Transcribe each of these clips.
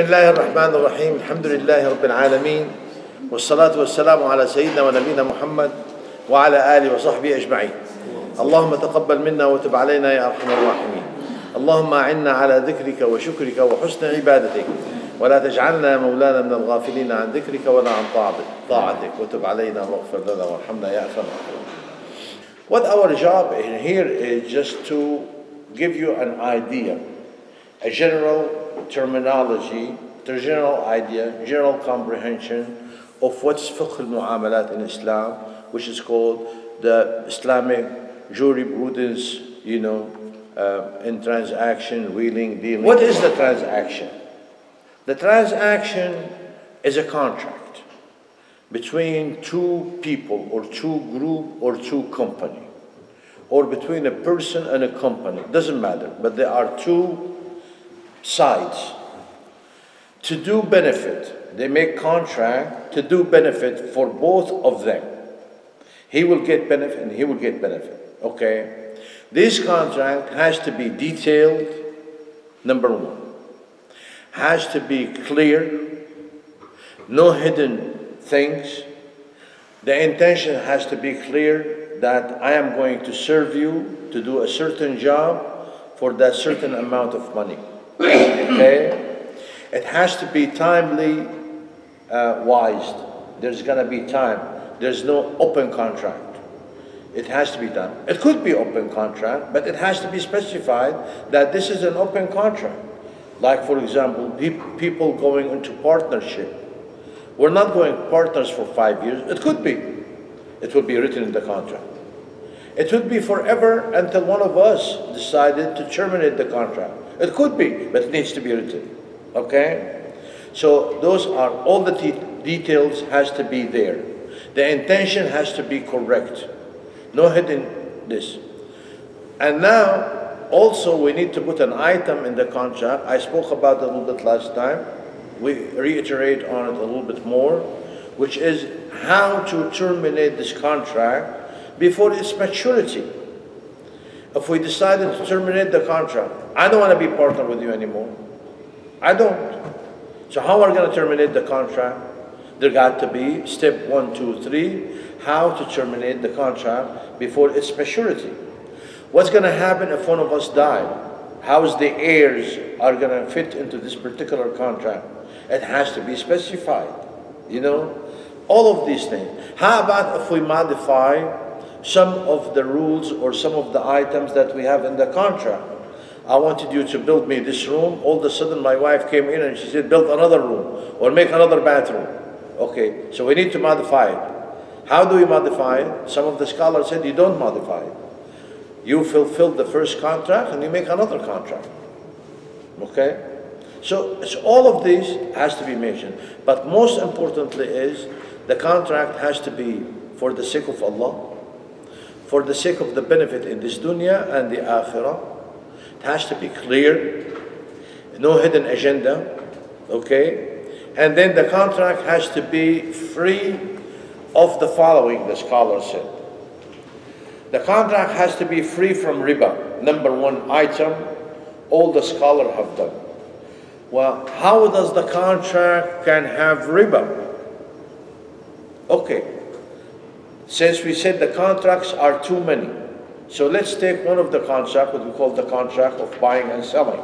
بسم الله الرحمن الرحيم. الحمد لله رب العالمين، والصلاة والسلام على سيدنا ونبينا محمد وعلى آله وصحبه أجمعين. اللهم تقبل منا وتب علينا يا أرحم الراحمين. اللهم أعنا على ذكرك وشكرك وحسن عبادتك، ولا تجعلنا مولانا من الغافلين عن ذكرك ولا عن طاعتك، وتب علينا واغفر لنا وارحمنا يا أكرم الأكرمين. What our job in here is just to give you an idea, a general terminology, the general idea, general comprehension of what's fiqh al-mu'amalat in Islam, which is called the Islamic Jurisprudence, in transaction, wheeling, dealing. What is the transaction? The transaction is a contract between two people or two group or two company, or between a person and a company, doesn't matter, but there are two sides to do benefit. They make contract to do benefit for both of them. He will get benefit and he will get benefit. Okay? This contract has to be detailed, number one. Has to be clear, no hidden things. The intention has to be clear that I am going to serve you to do a certain job for that certain amount of money. Okay? It has to be timely wise. There's going to be time. There's no open contract. It has to be done. It could be open contract, but it has to be specified that this is an open contract. Like, for example, people going into partnership. We're not going partners for 5 years. It could be. It would be written in the contract. It would be forever until one of us decided to terminate the contract. It could be, but it needs to be written. Okay? So those are all the details has to be there. The intention has to be correct. No hidden this. And now, also we need to put an item in the contract. I spoke about it a little bit last time. We reiterate on it a little bit more, which is how to terminate this contract before its maturity. If we decided to terminate the contract, I don't want to be partner with you anymore. I don't. So how are we going to terminate the contract? There got to be step 1, 2, 3, how to terminate the contract before its maturity. What's going to happen if one of us died? How is the heirs are going to fit into this particular contract? It has to be specified, all of these things. How about if we modify some of the rules or some of the items that we have in the contract? I wanted you to build me this room. All of a sudden my wife came in and she said, build another room or make another bathroom. Okay, so we need to modify it. How do we modify it? Some of the scholars said you don't modify it. You fulfill the first contract and you make another contract. Okay? So it's all of these has to be mentioned. But most importantly is the contract has to be for the sake of Allah, for the sake of the benefit in this dunya and the akhirah. It has to be clear, no hidden agenda, okay? And then the contract has to be free of the following, the scholar said. The contract has to be free from riba. Number one item, all the scholars have done. Well, how does the contract can have riba? Okay. Since we said the contracts are too many, so let's take one of the contracts, what we call the contract of buying and selling.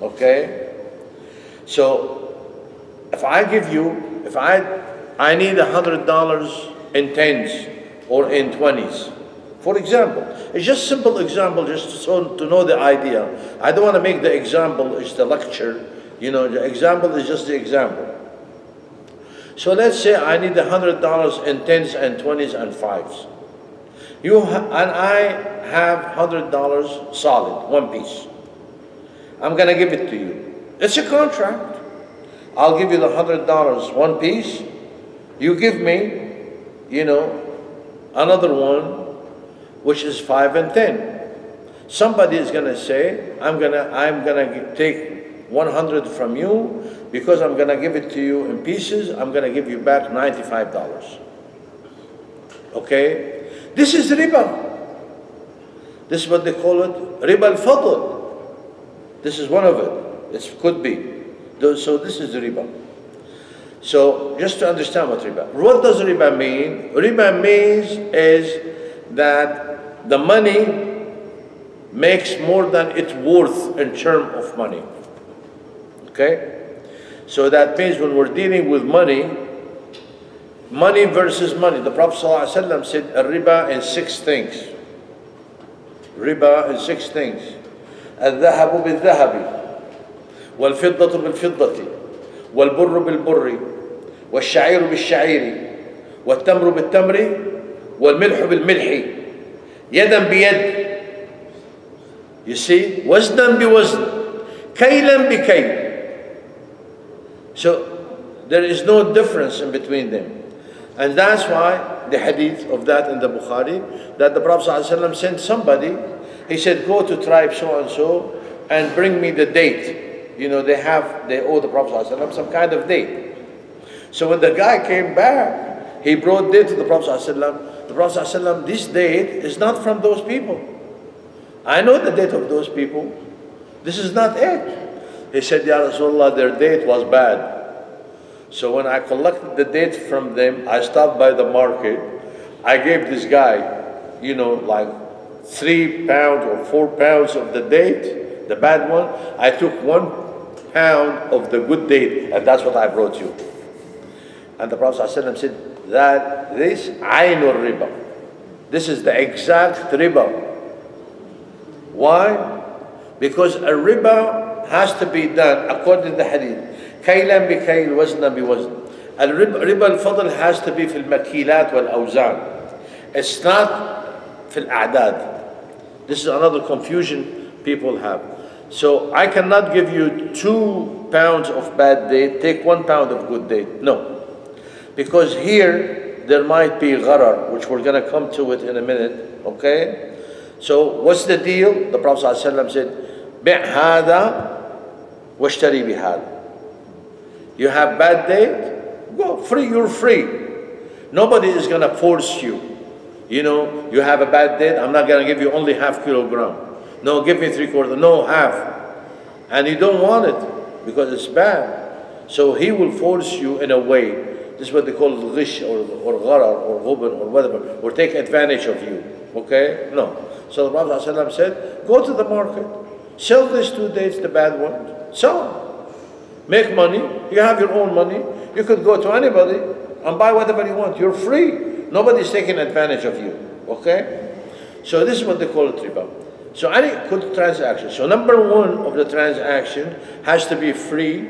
Okay? So if I give you, if I need $100 in 10s or in 20s, for example, it's just simple example, just to know the idea. I don't want to make the example is the lecture. The example is just the example. So let's say I need $100 in 10s and 20s and 5s. And I have $100 solid, one piece. I'm going to give it to you. It's a contract. I'll give you the $100, one piece. You give me, another one, which is 5 and 10. Somebody is going to say, I'm gonna take 100 from you because I'm going to give it to you in pieces. I'm going to give you back $95. Okay? This is riba. This is what they call it, riba al-fadl. This is one of it. It could be. So this is riba. So just to understand what does riba mean? Riba means is that the money makes more than it's worth in terms of money. Okay? So that means when we're dealing with money, money versus money. The Prophet ﷺ said riba in 6 things. Riba in 6 things. الذهب بالذهب والفضة بالفضة والبر بالبر والشعير بالشعير والتمر بالتمر والملح بالملح يدا بيد. You see, وزنا بوزن كيلا بكيل. So there is no difference in between them. And that's why the hadith of that in the Bukhari, that the Prophet ﷺ sent somebody, he said, go to tribe so and so and bring me the date. You know, they owe the Prophet ﷺ some kind of date. So when the guy came back, he brought date to the Prophet ﷺ. The Prophet ﷺ, this date is not from those people. I know the date of those people. This is not it. He said, Ya Rasulullah, their date was bad. So when I collected the date from them, I stopped by the market. I gave this guy, you know, like 3 pounds or 4 pounds of the date, the bad one. I took 1 pound of the good date, and that's what I brought you. And the Prophet ﷺ said that this aynur riba. This is the exact riba. Why? Because a riba has to be done according to the hadith. كيلا بكيل وزنا بوزن. الربا الفضل has to be في المكيلات والأوزان. It's not في الأعداد. This is another confusion people have. So I cannot give you 2 pounds of bad date, take 1 pound of good date. No. Because here there might be gharar, which we're going to come to it in a minute. Okay? So what's the deal? The Prophet ﷺ said, بِعْ هَذَا وَاشْتَرِي بِهَذَا. You have bad date, go free, you're free. Nobody is going to force you. You know, you have a bad date, I'm not going to give you only ½ kilogram. No, give me 3/4, no, half. And you don't want it because it's bad. So he will force you in a way. This is what they call ghish or gharar or ghuban or whatever, or take advantage of you. Okay? No. So the Prophet ﷺ said, go to the market, sell these 2 dates, the bad ones, sell them. Make money, you have your own money, you could go to anybody and buy whatever you want, you're free. Nobody's taking advantage of you, okay? So this is what they call it riba. So any good transaction, so number 1 of the transaction has to be free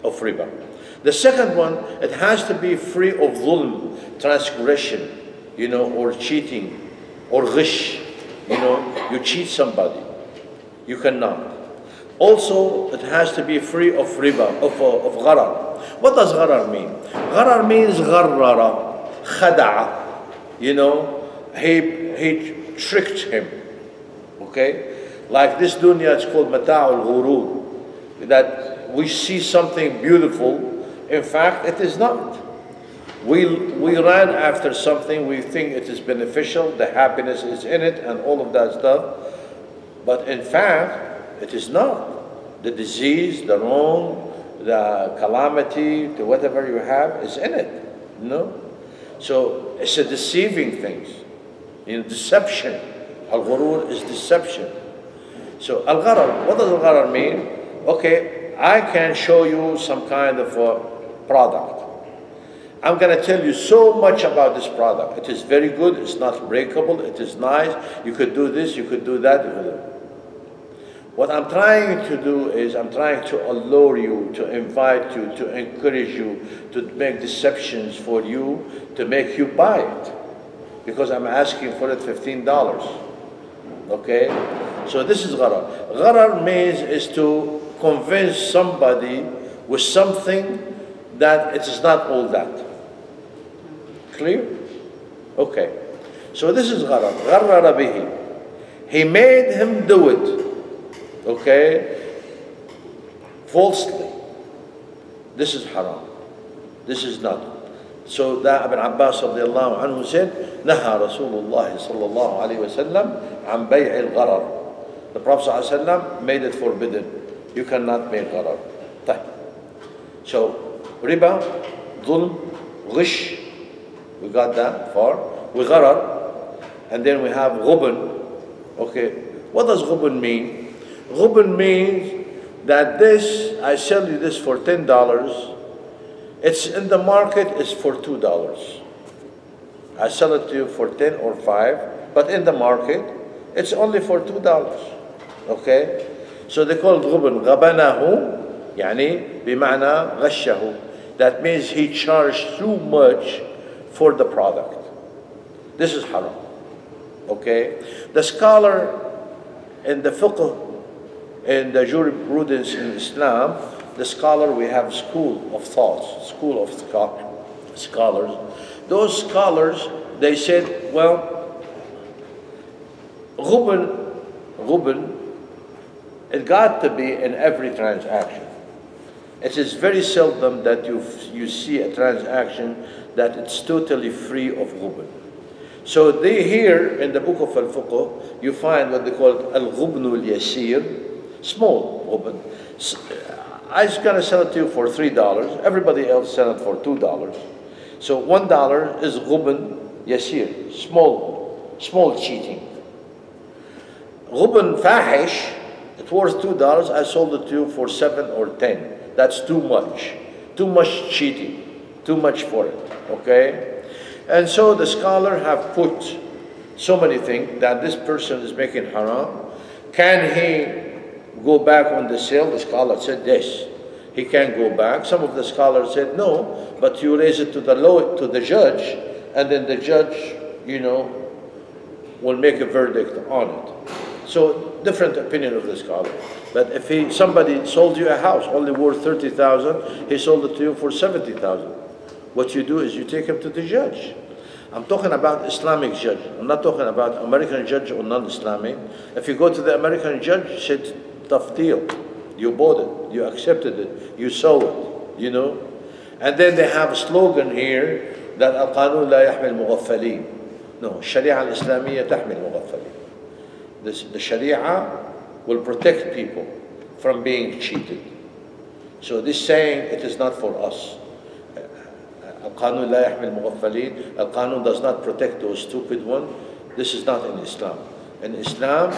of riba. The second one, it has to be free of dhulm, transgression, you know, or cheating, or ghish, you know, you cheat somebody, you cannot. Also, it has to be free of riba, of gharar. What does gharar mean? Gharar means gharrara, khada'a. You know, he tricked him. Okay? Like this dunya, it's called mata'ul ghurur. That we see something beautiful, in fact, it is not. We ran after something, we think it is beneficial, the happiness is in it, and all of that stuff. But in fact, it is not. The disease, the wrong, the calamity, the whatever you have is in it. You know? So it's a deceiving thing. You know, deception. Al-ghurur is deception. So al-gharar, what does al-gharar mean? Okay, I can show you some kind of a product. I'm going to tell you so much about this product. It is very good, it's not breakable, it is nice, you could do this, you could do that. What I'm trying to do is I'm trying to allure you, to invite you, to encourage you, to make deceptions for you, to make you buy it. Because I'm asking for it $15. Okay? So this is gharar. Gharar means is to convince somebody with something that it is not all that. Clear? Okay. So this is gharar. Gharrara bihi. He made him do it. Okay, falsely. This is haram. This is not. So that Ibn Abbas radiallahu anhu said, Naha Rasulullah sallallahu alayhi wa sallam an bay'i al-gharar. The Prophet sallallahu alayhi wa sallam made it forbidden. You cannot make gharar. So riba, dhulm, ghish, we got that far. We gharar, and then we have ghubn. Okay, what does ghubn mean? Ghubn means that this, I sell you this for $10. It's in the market is for $2. I sell it to you for 10 or 5, but in the market, it's only for $2. Okay? So they call it ghubn. غبنه, يعني بمعنى غشه. That means he charged too much for the product. This is haram. Okay? The scholar in the fiqh, in the jurisprudence in Islam, the scholar, we have school of thoughts, school of scholars. Those scholars, they said, well, ghubn, it got to be in every transaction. It is very seldom that you see a transaction that it's totally free of ghubn. So they here in the book of Al-Fiqh, you find what they call Al-Ghubn al-Yasir, small ghubn. I was going to sell it to you for $3. Everybody else sell it for $2. So $1 is ghubn yasir, small cheating. Ghubn fahish, it's worth $2. I sold it to you for 7 or 10. That's too much cheating, too much for it. Okay, and so the scholar have put so many things that this person is making haram. Can he go back on the sale? The scholar said yes, he can go back. Some of the scholars said no, but you raise it to the judge, and then the judge, will make a verdict on it. So different opinion of the scholar. But if somebody sold you a house only worth $30,000, he sold it to you for $70,000. What you do is you take him to the judge. I'm talking about Islamic judge. I'm not talking about American judge or non-Islamic. If you go to the American judge, you said, tough deal. You bought it, you accepted it, you sold it, And then they have a slogan here that Al-Qanun la yahmil mughaffaleen. No, Sharia al-Islamiyya tahmil mughaffaleen. The Sharia will protect people from being cheated. So this saying, it is not for us. Al-Qanun la yahmil mughaffaleen. Al-Qanun does not protect those stupid ones. This is not in Islam. In Islam,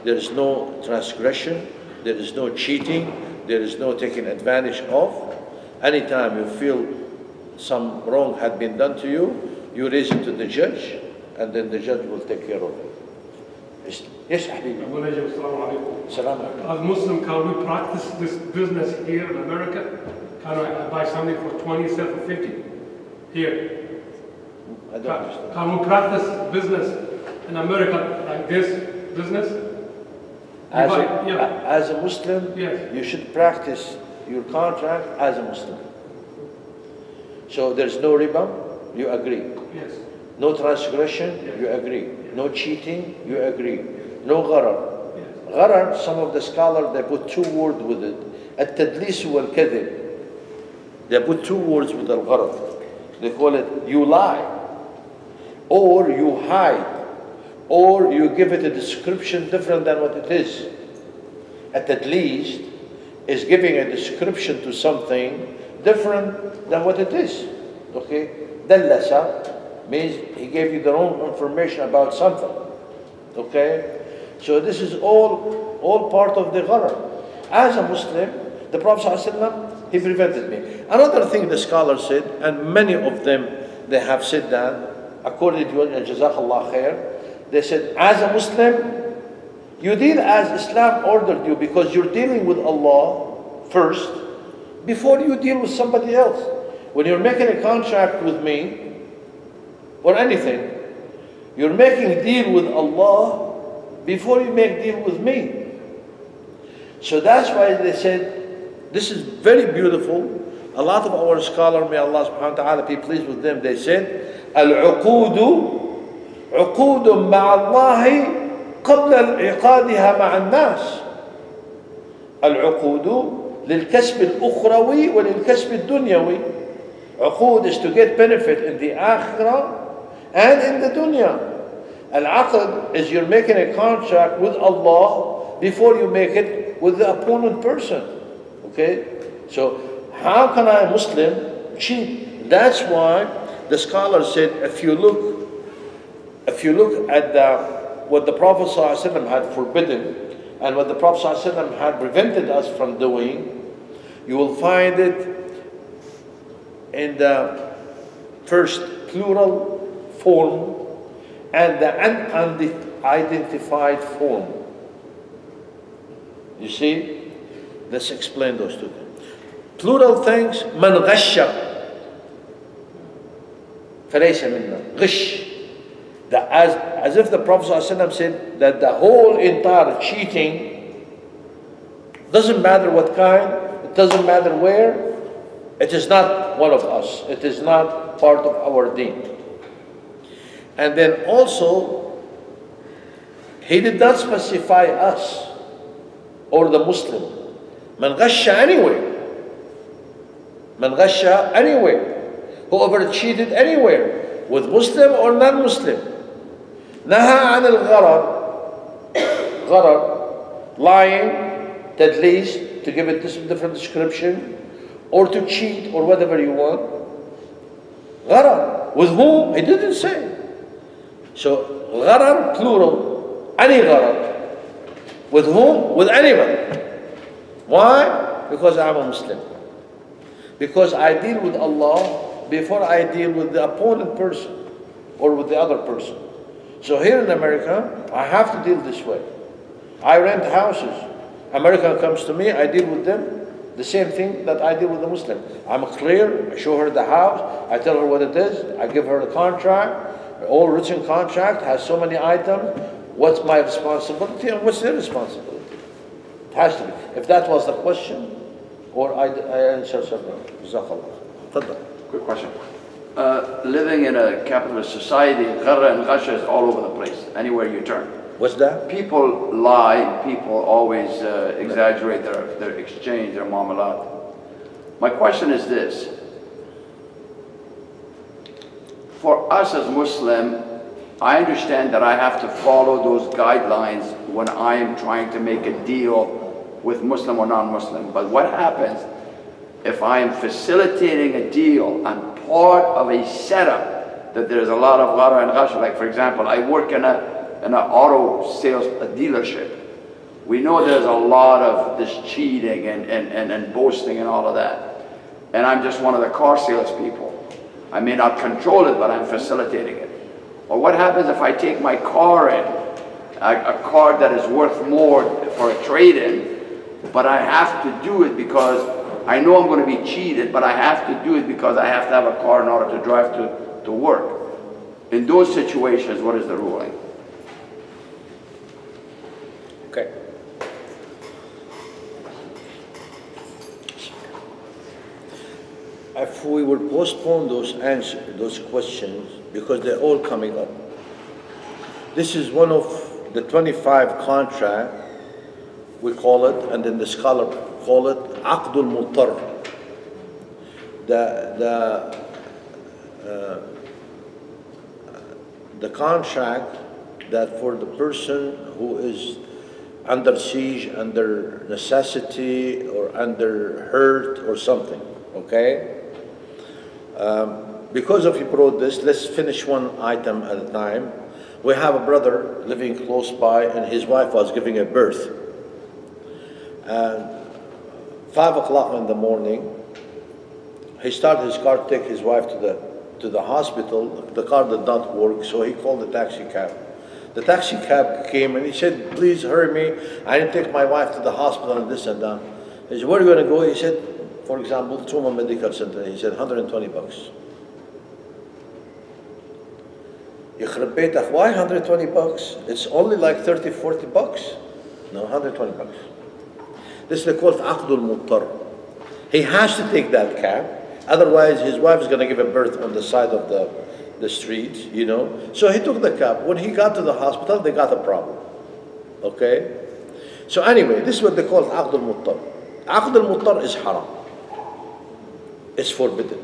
there is no transgression, there is no cheating, there is no taking advantage of. Anytime you feel some wrong had been done to you, you raise it to the judge, and then the judge will take care of it. Yes, Habibi. As Muslim, can we practice this business here in America? Can I buy something for 20 instead of 50 here? I don't understand. Can we practice business in America like this business? As a Muslim, yes, you should practice your contract as a Muslim. So there's no riba, you agree. Yes. No transgression, you agree. No cheating, you agree. No gharar. Yes. Gharar, some of the scholars, they put 2 words with it. At-tadlis wal-kadhib. They put 2 words with al-gharar. They call it, you lie, or you hide, or you give it a description different than what it is. At least is giving a description to something different than what it is. Okay? Dallasa means he gave you the wrong information about something. Okay? So this is all part of the gharar. As a Muslim, the Prophet ﷺ, he prevented me. Another thing the scholars said, and many of them, they have said that, according to Jazakallah khair, they said, as a Muslim, you deal as Islam ordered you, because you're dealing with Allah first before you deal with somebody else. When you're making a contract with me or anything, you're making a deal with Allah before you make deal with me. So that's why they said, this is very beautiful. A lot of our scholars, may Allah subhanahu wa ta'ala be pleased with them, they said, al-uqudu عقود مع الله قبل انعقادها مع الناس. العقود للكسب الأخروي وللكسب الدنيوي. عقود is to get benefit in the akhirah and in the dunya. Al-aqd is you're making a contract with Allah before you make it with the opponent person. Okay? So How can a Muslim cheat? That's why the scholar said, if you look at what the Prophet ﷺ had forbidden and what the Prophet ﷺ had prevented us from doing, you will find it in the first plural form and the unidentified form. You see? Let's explain those two things. Plural things, من غش فليس منا. غش. As if the Prophet ﷺ said that the whole entire cheating, doesn't matter what kind, it doesn't matter where, it is not one of us. It is not part of our deen. And then also, he did not specify us or the Muslim. Man ghasha anywhere. Man ghasha anywhere. Whoever cheated anywhere, with Muslim or non-Muslim. Naha an al-gharar. Gharar, lying, tadlis, to give it this different description, or to cheat, or whatever you want. Gharar. With whom? He didn't say. So, gharar, plural, any gharar. With whom? With anybody. Why? Because I'm a Muslim. Because I deal with Allah before I deal with the opponent person or with the other person. So here in America, I have to deal this way. I rent houses. American comes to me, I deal with them the same thing that I deal with the Muslim. I'm clear, I show her the house, I tell her what it is, I give her the contract, all written contract, has so many items, what's my responsibility and what's their responsibility? It has to be. If that was the question, or I answer something. Quick question. Living in a capitalist society, gharra and ghasha is all over the place, anywhere you turn. What's that? People lie, people always exaggerate their exchange, their muamalat. My question is this. For us as Muslim, I understand that I have to follow those guidelines when I am trying to make a deal with Muslim or non-Muslim. But what happens if I am facilitating a deal, I'm part of a setup that there's a lot of gharra and ghasha? Like for example, I work in an auto sales dealership. We know there's a lot of this cheating and boasting and all of that. And I'm just one of the car salespeople. I may not control it, but I'm facilitating it. Or what happens if I take my car in, a car that is worth more for a trade-in, but I have to do it because I know I'm going to be cheated, but I have to do it because I have to have a car in order to drive to work. In those situations, what is the ruling? Okay. If we would postpone those questions, because they're all coming up. This is one of the 25 contract, we call it, and then the scholar call it Aqdul Muttar. The contract that for the person who is under siege, under necessity, or under hurt or something, okay? Because of you brought this, let's finish one item at a time. We have a brother living close by, and his wife was giving a birth. And 5 o'clock in the morning, he started his car to take his wife to the hospital. The car did not work, so he called the taxi cab. The taxi cab came and he said, please hurry me. I need to take my wife to the hospital and this and that. He said, where are you going to go? He said, for example, Tuma Medical Center. He said, $120. يخرب بيتك, why $120? It's only like $30, $40. No, $120. This is called Aqdul Muttar. He has to take that cab, otherwise his wife is going to give a birth on the side of the street, you know. So he took the cab. When he got to the hospital, they got a problem. Okay? So anyway, this is what they call Aqdul Muttar. Aqdul Muttar is haram. It's forbidden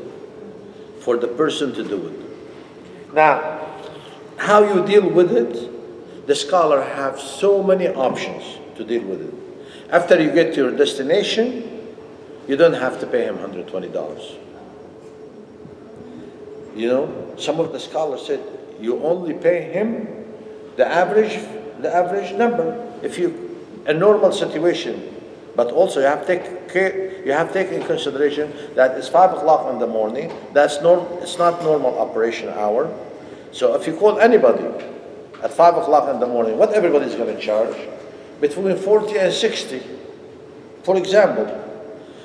for the person to do it. Now, how you deal with it, the scholar have so many options to deal with it. After you get to your destination, you don't have to pay him $120. You know, some of the scholars said you only pay him the average number. If you, a normal situation, but also you have to take care, you have to take in consideration that it's 5 o'clock in the morning. That's it's not normal operation hour. So if you call anybody at 5 o'clock in the morning, what everybody's going to charge? Between 40 and 60, for example.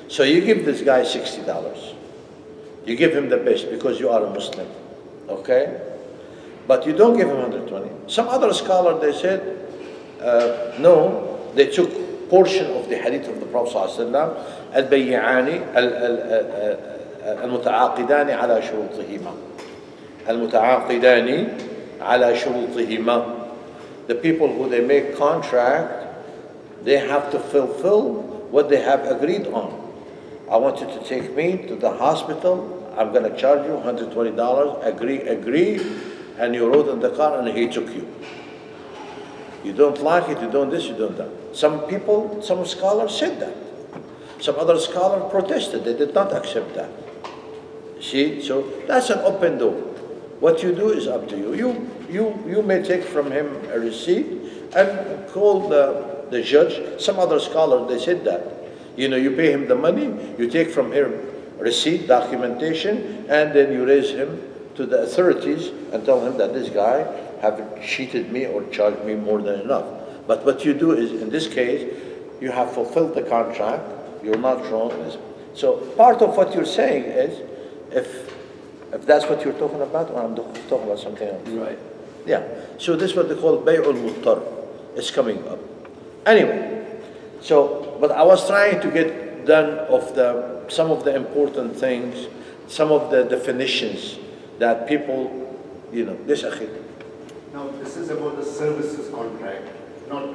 So you give this guy $60. You give him the best because you are a Muslim, okay? But you don't give him 120. Some other scholar, they said, no, they took portion of the hadith of the Prophet ﷺ, البيعان المتعاقدان على شروطهما. المتعاقدان على شروطهما. The people who they make contract, they have to fulfill what they have agreed on. I want you to take me to the hospital. I'm going to charge you $120. Agree. And you rode in the car and he took you. You don't like it, you don't this, you don't that. Some people, some scholars said that. Some other scholars protested. They did not accept that. See, so that's an open door. What you do is up to you. You may take from him a receipt and call the judge. Some other scholars, they said that. You know, you pay him the money, you take from him receipt, documentation, and then you raise him to the authorities and tell him that this guy have cheated me or charged me more than enough. But what you do is, in this case, you have fulfilled the contract, you're not wrong. So part of what you're saying is, if that's what you're talking about, or I'm talking about something else. Right. Yeah, so this is what they call bay'ul muttar. It's coming up. Anyway, so, but I was trying to get done of some of the important things, some of the definitions that people, you know, this akhi. Now, this is about the services contract, not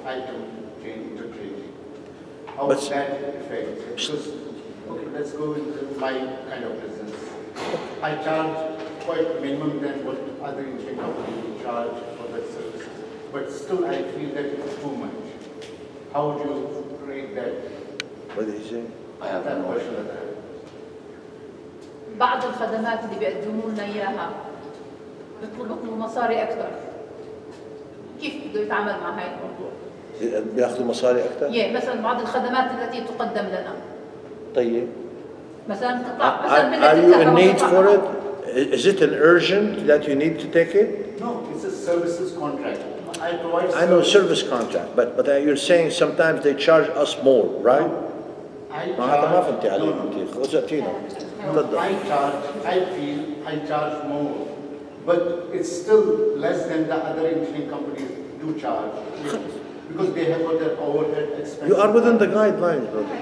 item interchange. How does that affect? Because, okay, let's go into my kind of business. I charge quite minimum than what other insurance companies charge for that services, but still I feel that it's too much. How would you rate that? What did he say? I have that no question. بعض الخدمات اللي بيقدموا لنا اياها بيطلبوا منكم مصاري اكثر. كيف بده يتعامل مع هاي الموضوع؟ بياخذوا مصاري اكثر؟ مثلا بعض الخدمات التي تقدم لنا. طيب. مثلا تطلع مثلا Are you in need for it? Is it an urgent that you need to take it? No, it's a services contract. I provide. I know service contract, but you're saying sometimes they charge us more, right? I charge more, but it's still less than the other insurance companies do charge because they have got their overhead expenses. You are within the guidelines, brother.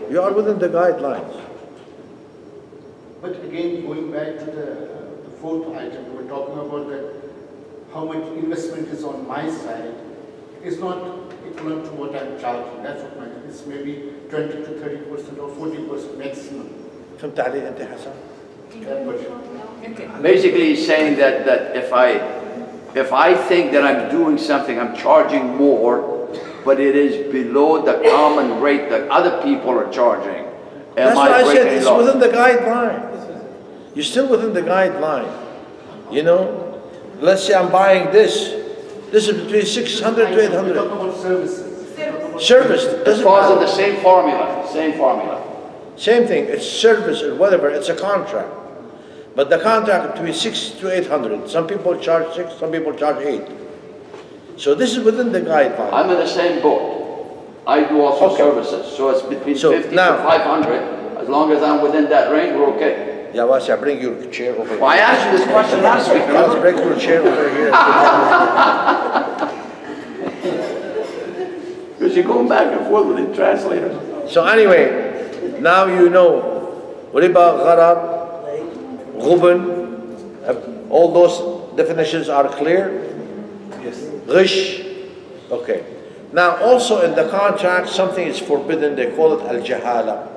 You are within the guidelines. But again, going back to the fourth item, we were talking about that how much investment is on my side is not equivalent to what I'm charging. That's what it's maybe 20 to 30% or 40% maximum. فهمت علي أنت حسن؟ That question. Basically, he's saying that if I think that I'm doing something, I'm charging more, but it is below the common rate that other people are charging. That's what I said. It's within the guideline. You're still within the guideline. You know, let's say I'm buying this. This is between 600 to 800. We're talking about services. Service doesn't falls in matter. the same formula. Same formula. Same thing. It's service or whatever. It's a contract. But the contract between 6 to 800. Some people charge 6. Some people charge 8. So this is within the guideline. I'm in the same boat. I do also services, so it's between 50 to 500. As long as I'm within that range, we're okay. Yeah, Wasi, bring your chair over here. Well, I asked you this question last week. Let's bring your chair over here. Because you're going back and forth with the translators. So anyway, now you know riba, gharar, ghubn, all those definitions are clear? Yes. Ghish, okay. Now also in the contract, something is forbidden, they call it al-jahala.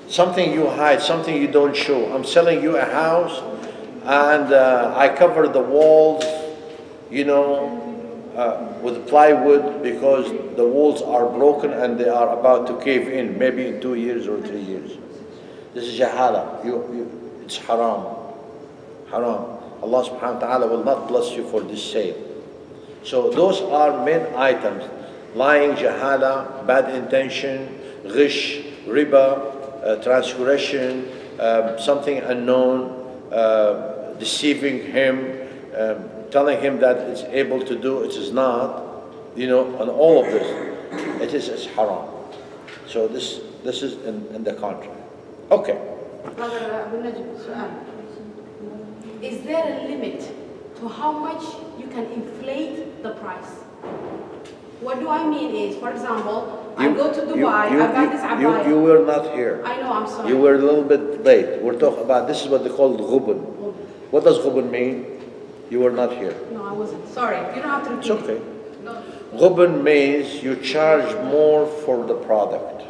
Something you hide, something you don't show. I'm selling you a house and I cover the walls, you know, with plywood because the walls are broken and they are about to cave in, maybe in 2 years or 3 years. This is jahala. It's haram. Haram. Allah subhanahu wa ta'ala will not bless you for this sale. So those are main items. Lying, jahala, bad intention, ghish, riba, transgression, something unknown, deceiving him, telling him that it's able to do, it is not, and all of this, it's haram. So this is in the contrary. Okay. Brother Abu Najib, is there a limit to how much you can inflate the price? What do I mean is, for example, I go to Dubai, I buy this abaya. You were not here. I know, I'm sorry. You were a little bit late. We're talking about, this is what they call ghubun. What does ghubun mean? You were not here. No, I wasn't. Sorry, you don't have to repeat. It's okay. No. Ghubun means you charge more for the product.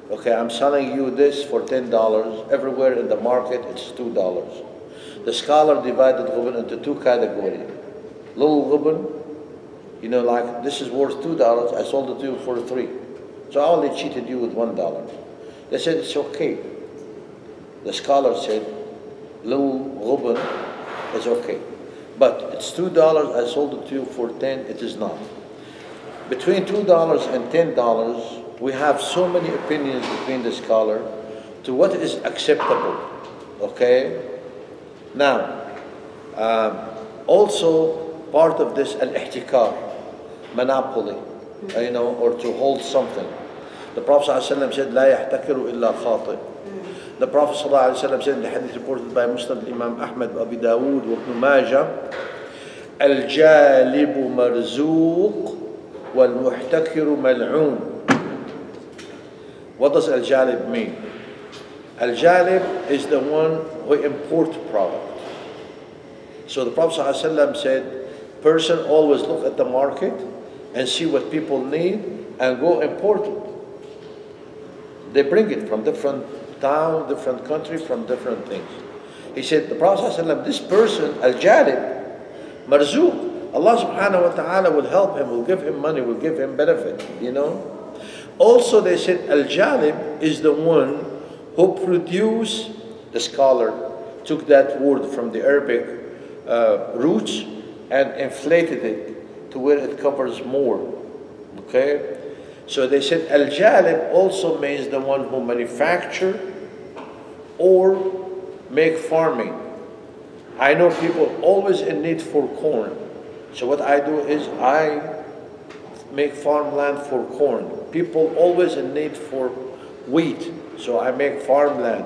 Okay, I'm selling you this for $10. Everywhere in the market, it's $2. The scholar divided ghubun into two categories. Little ghubun, like this is worth $2, I sold it to you for $3. So I only cheated you with $1. They said it's okay. The scholar said, little ghubun is okay. But it's $2, I sold it to you for $10, it is not. Between $2 and $10, we have so many opinions between the scholar to what is acceptable, okay? Now, also part of this, al-ihtikar, monopoly, or to hold something. The Prophet ﷺ said, لا يحتكر إلا خاطئ. The Prophet ﷺ said in the hadith reported by Muslim, Imam Ahmad, Abu Dawood, Ibn Majah, الجالب مرزوق والمحتكر ملعون. What does al-jalib mean? Al-jalib is the one who imports product. So the Prophet ﷺ said, person always look at the market and see what people need and go import it. They bring it from different town, different country, from different things. He said, the Prophet ﷺ, this person, al-jalib, marzuq, Allah subhanahu wa ta'ala will help him, will give him money, will give him benefit, Also they said, al-jalib is the one who produced, the scholar took that word from the Arabic roots and inflated it to where it covers more, okay? So they said al-jalib also means the one who manufacture or make farming. I know people always in need for corn. So what I do is I make farmland for corn. People always in need for wheat. So I make farmland.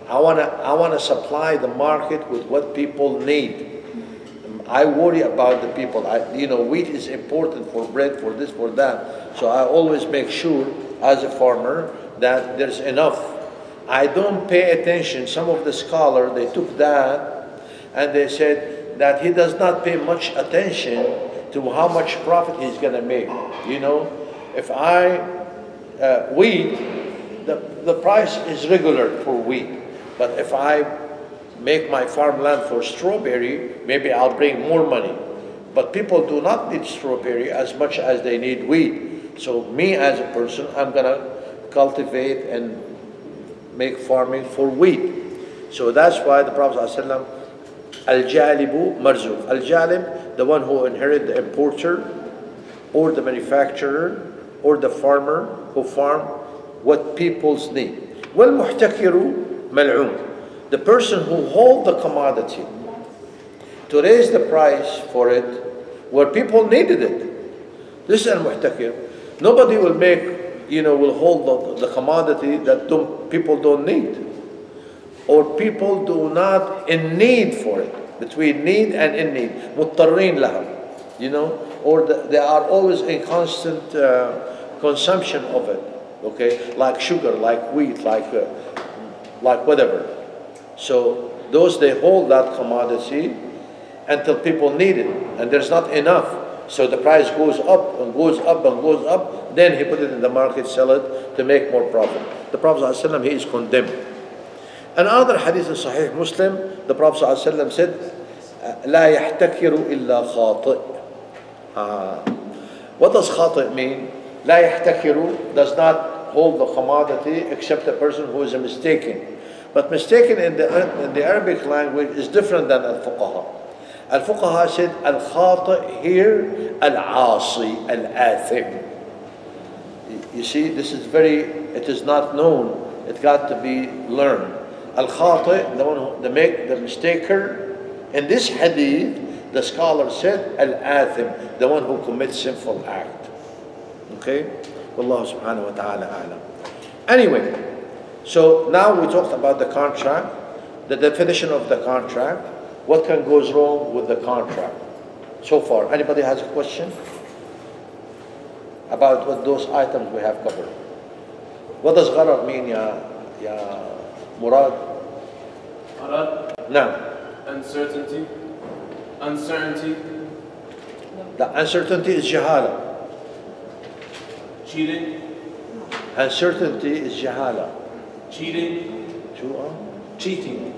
I wanna supply the market with what people need. I worry about the people. Wheat is important for bread, for this, for that. So I always make sure, as a farmer, that there's enough. I don't pay attention. Some of the scholars, they took that and they said that he does not pay much attention to how much profit he's going to make. If wheat, the price is regular for wheat. But if I make my farmland for strawberry, maybe I'll bring more money. But people do not need strawberry as much as they need wheat. So me as a person, I'm gonna cultivate and make farming for wheat. So that's why the Prophet ﷺ, al-jalibu marzuq. Al-jalib, the one who inherit the importer, or the manufacturer, or the farmer who farm what people's need. Wal-muhtakiru mal'un. The person who hold the commodity to raise the price for it where people needed it. This is al-muhtakir. Nobody will will hold the commodity that people don't need. Or people do not in need for it. Between need and in need. مضطرين لها. Or they are always in constant consumption of it. Okay? Like sugar, like wheat, like whatever. So those, they hold that commodity until people need it, and there's not enough. So the price goes up and goes up and goes up. Then he put it in the market, sell it to make more profit. The Prophet ﷺ, he is condemned. Another hadith in Sahih Muslim, the Prophet ﷺ said, لا يحتكر إلا خاطئ. What does خاطئ mean? لا يحتكر does not hold the commodity except the person who is mistaken. But mistaken in the Arabic language is different than al-fuqaha. Al-fuqaha said al-khati here al-asi, al-athim. You see, this is it is not known. It got to be learned. Al-khati, the mistaker. In this hadith, the scholar said al-athim, the one who commits sinful act. Okay? Wallahu subhanahu wa ta'ala a'lam. Anyway, so now we talked about the contract, the definition of the contract, what can goes wrong with the contract. So far, anybody has a question about what those items we have covered? What does gharar mean, ya Murad? Gharar? No. Uncertainty. Uncertainty. The uncertainty is jahala. Cheating. Uncertainty is jahala. Cheating. Cheating.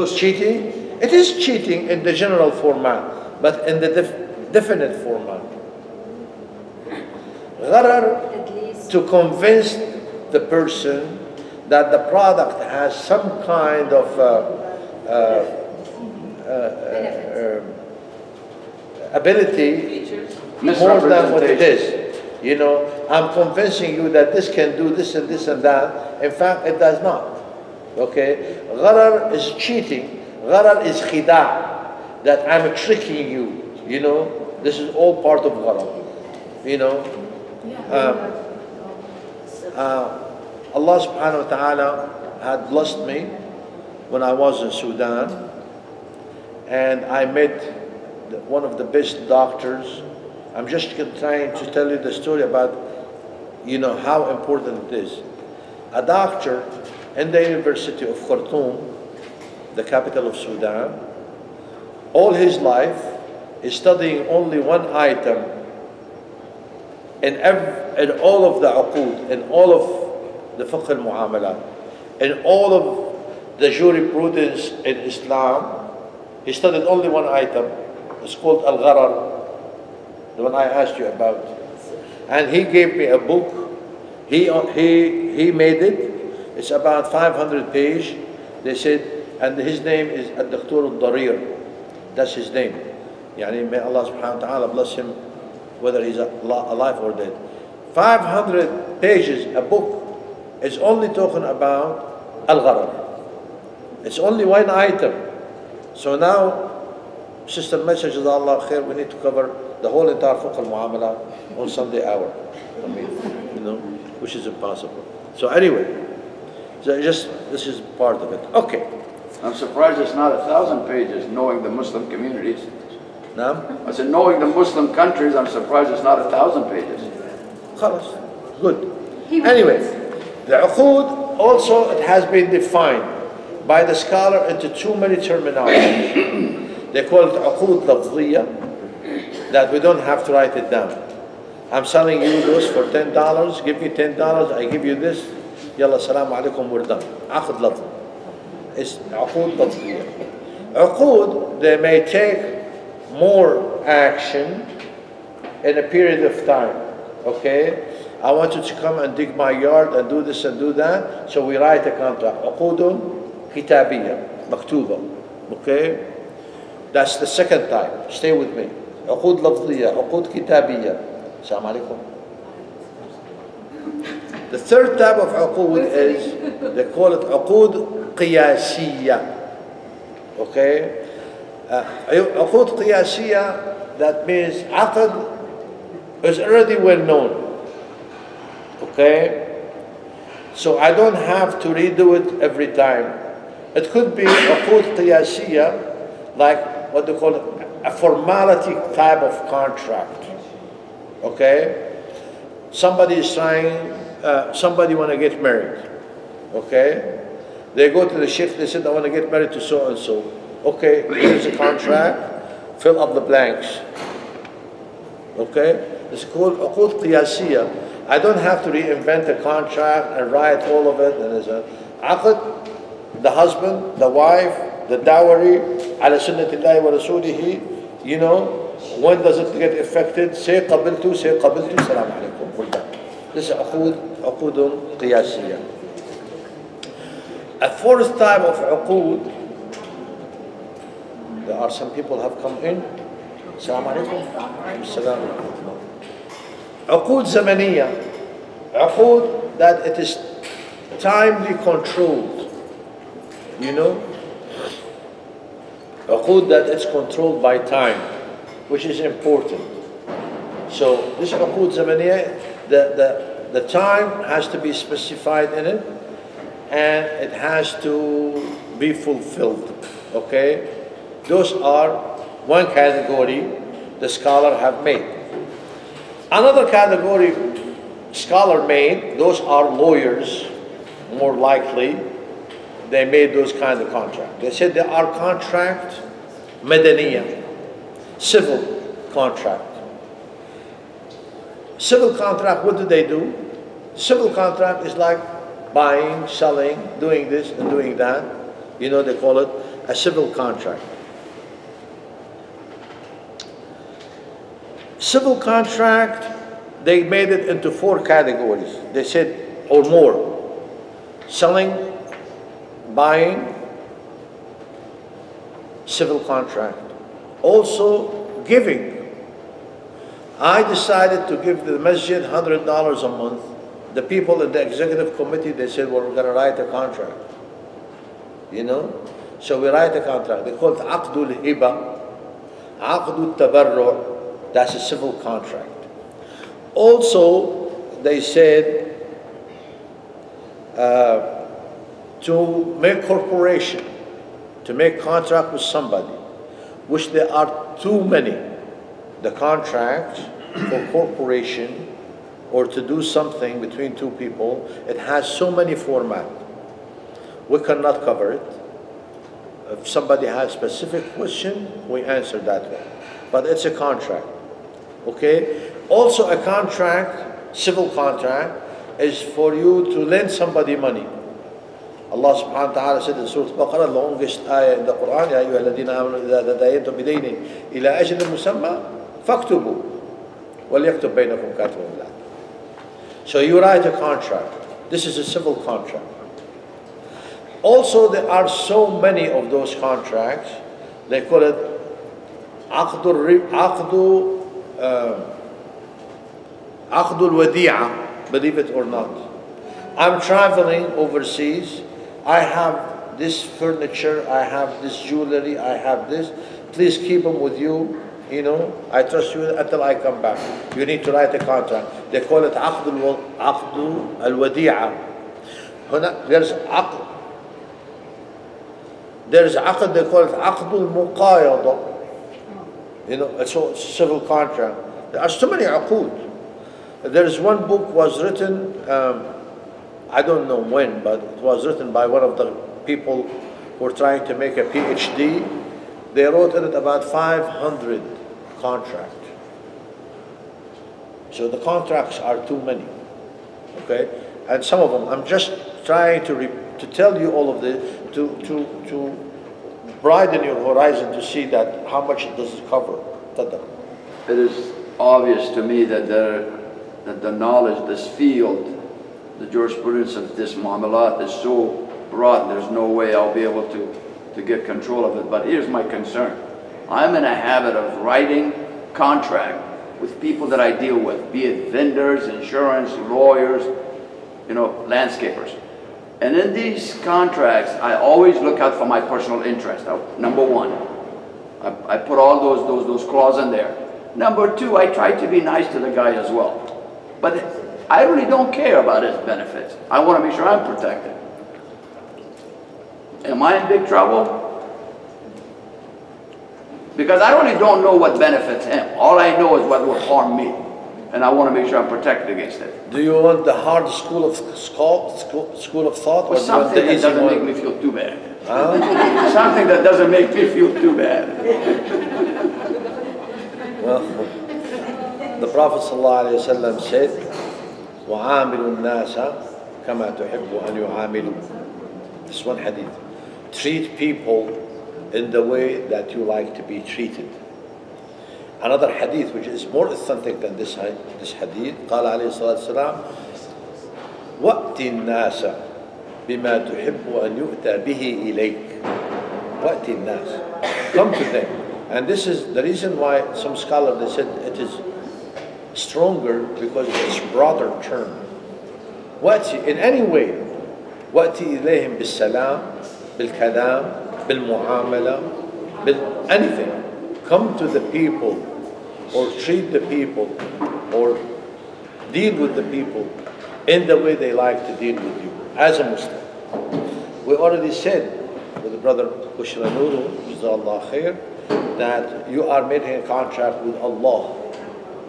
Cheating? It is cheating in the general format, but in the definite format. Gharar, to convince the person that the product has some kind of ability more than what it is. You know, I'm convincing you that this can do this and this and that. In fact, it does not. Okay? Gharar is cheating. Gharar is khida', that I'm tricking you. You know, this is all part of gharar. You know, Allah subhanahu wa ta'ala had blessed me when I was in Sudan, and I met one of the best doctors. I'm just trying to tell you the story about, you know, how important it is. A doctor in the University of Khartoum, the capital of Sudan, all his life is studying only one item in all of the uqud, in all of the fiqh al-mu'amalat, in all of the jurisprudence in Islam. He studied only one item. It's called al-gharar, the one I asked you about. And he gave me a book. He made it. It's about 500 pages. They said, and his name is Dr. al-Darir. That's his name. Yani may Allah subhanahu wa ta'ala bless him, whether he's alive or dead. 500 pages, a book, is only talking about al-gharar. It's only one item. So now, Sister Message of Allah khair, we need to cover the whole entire fiqh al-mu'amalat on Sunday hour. I mean, you know, which is impossible. So anyway, this is part of it. Okay. I'm surprised it's not 1,000 pages, knowing the Muslim communities. Naam? I said, knowing the Muslim countries, I'm surprised it's not 1,000 pages. Khalas. Good. Anyway, the uqud also, it has been defined by the scholar into too many terminologies. They call it uqud lafziyya, that we don't have to write it down. I'm selling you this for $10, give me $10, I give you this, yalla salamu alaikum, we're done. Aqd lafzi. It's uqud lafziyya. Uqud, they may take more action in a period of time. Okay? I want you to come and dig my yard and do this and do that, so we write a contract. Uqudun kitabiyya, maktuba. Okay? That's the second type. Stay with me. Uqud lafziyya, uqud kitabiyya. Assalamu alaikum. The third type of uqud is, they call it uqud qiyasiyya. Okay? Uqud qiyasiyya, that means aqd is already well known. Okay? So I don't have to redo it every time. It could be uqud qiyasiyya, like what they call a formality type of contract. Okay? Somebody is trying, somebody want to get married. Okay? They go to the sheikh, they said, I want to get married to so and so. Okay, here's a contract, fill up the blanks. Okay? It's called uqud qiyasiyya. I don't have to reinvent a contract and write all of it. And there's a aqd, the husband, the wife, the dowry, ala sunnatillahi wa rasulihi, you know, When does it get affected? Say قبلت, say قبلت, السلام عليكم. We're done. This is عقود قياسية. A fourth type of عقود, there are some people have come in. السلام عليكم. السلام عليكم. عقود زمنية. عقود that it is timely controlled. You know? عقود that it's controlled by time, which is important. So this عقود زمنية, the time has to be specified in it, and it has to be fulfilled. Okay? Those are one category the scholar have made. Another category scholar made, those are lawyers, more likely. They made those kind of contracts. They said there are contract madaniya, civil contract. Civil contract, what do they do? Civil contract is like buying, selling, doing this and doing that. You know, they call it a civil contract. Civil contract, they made it into 4 categories. They said, or more. Selling, buying, civil contract. Also giving. I decided to give the masjid $100 a month. The people in the executive committee, they said, well, we're going to write a contract. You know? So we write a contract. They call it عقد الهبة, عقد التبرع. That's a civil contract. Also, they said to make corporation, to make contract with somebody, which there are too many. The contract for corporation or to do something between 2 people, it has so many formats. We cannot cover it. If somebody has specific question, we answer that way. But it's a contract. Okay? Also a contract, civil contract, is for you to lend somebody money. Allah subhanahu wa ta'ala said in Surah Al-Baqarah, the longest ayah in the Quran, يا أيها الذين آمنوا إذا تداينتم بدين إلى أجل مسمى فاكتبوا وليكتب بينكم كاتب بالعدل. So you write a contract. This is a civil contract. Also, there are so many of those contracts. They call it عقد الوديعة, believe it or not. I'm traveling overseas. I have this furniture, I have this jewelry, I have this. Please keep them with you. You know, I trust you until I come back. You need to write a contract. They call it عقد الوديعة. There's عقد, they call it عقد المقايضة. You know, it's a civil contract. There are so many عقود. There is one book was written, I don't know when, but it was written by one of the people who were trying to make a PhD. They wrote in it about 500 contracts. So the contracts are too many, okay? And some of them, I'm just trying to tell you all of this, to broaden your horizon to see that how much it does cover. It is obvious to me that the knowledge, this field, the jurisprudence of this muamalat is so broad, there's no way I'll be able to get control of it. But here's my concern. I'm in a habit of writing contract with people that I deal with, be it vendors, insurance, lawyers, you know, landscapers. And in these contracts, I always look out for my personal interest. Number one, I put all those clauses in there. Number two, I try to be nice to the guy as well. But I really don't care about his benefits. I want to make sure I'm protected. Am I in big trouble? Because I really don't know what benefits him. All I know is what will harm me. And I want to make sure I'm protected against it. Do you want the hard school of thought, or something that doesn't make me feel too bad? Huh? Something that doesn't make me feel too bad. Well, the Prophet ﷺ said, وَعَامِلُ النَّاسَ كَمَا تُحِبُّ أَنْ يُعَامِلُوا. This one hadith. Treat people in the way that you like to be treated. another hadith which is more authentic than this hadith. قال عليه الصلاة والسلام وَأْتِ النَّاسَ بِمَا تُحِبُّ أَنْ يُؤْتَى بِهِ إِلَيْكَ. وَأْتِ النَّاسَ. Come to them. And this is the reason why some scholars, they said it is stronger because it's broader term. وَأْتِ in any way. وَأْتِ إِلَيْهِمْ بِالسَّلَامِ بِالْكَلَامِ بِالْمُعَامَلَةِ anything. Come to the people or treat the people or deal with the people in the way they like to deal with you as a Muslim. We already said with the brother Bushra Nuru, Jazakallah khair, that you are making a contract with Allah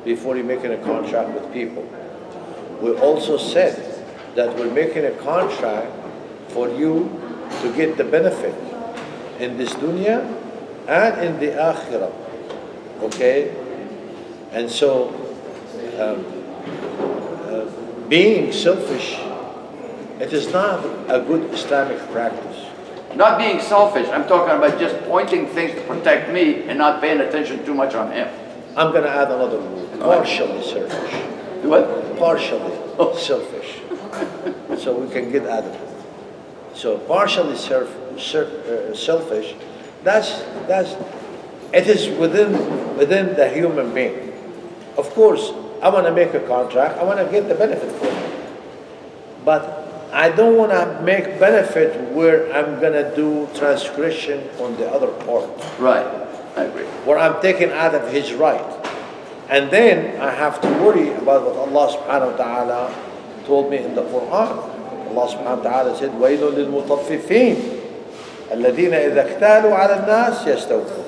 before you're making a contract with people. We also said that we're making a contract for you to get the benefit in this dunya and in the akhirah. Okay? And so being selfish, it is not a good Islamic practice. Not being selfish, I'm talking about just pointing things to protect me and not paying attention too much on him. I'm going to add another rule. Partially selfish. What? Partially selfish. So we can get out of it. So partially selfish, it is within the human being. Of course, I want to make a contract, I want to get the benefit from it. But I don't want to make benefit where I'm going to do transgression on the other part. Right, I agree. Where I'm taking out of his right. And then I have to worry about what Allah subhanahu wa ta'ala told me in the Quran. Allah subhanahu wa ta'ala said, وَيْلٌ لِلْمُطَفِّفِينَ الَّذِينَ إِذَا اكْتَالُوا عَلَى النَّاسِ يَسْتَوْفُونَ.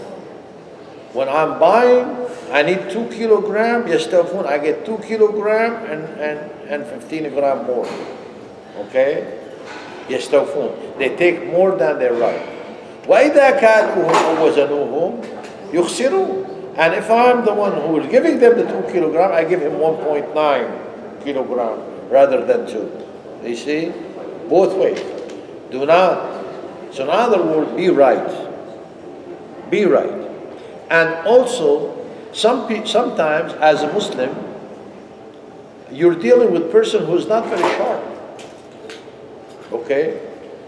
When I'm buying, I need 2 kilograms, يَسْتَوْفُونَ, I get 2 kilograms and 15 grams more. Okay? يَسْتَوْفُونَ. They take more than their right. وَإِذَا كَالُوهُمْ أَوْ وَزَنُوهُمْ يُخْسِرُونَ. And if I'm the one who is giving them the 2 kilograms, I give him 1.9 kilograms rather than 2. You see? Both ways. Do not. So in other words, be right. Be right. And also, sometimes as a Muslim, you're dealing with a person who's not very sharp. Okay?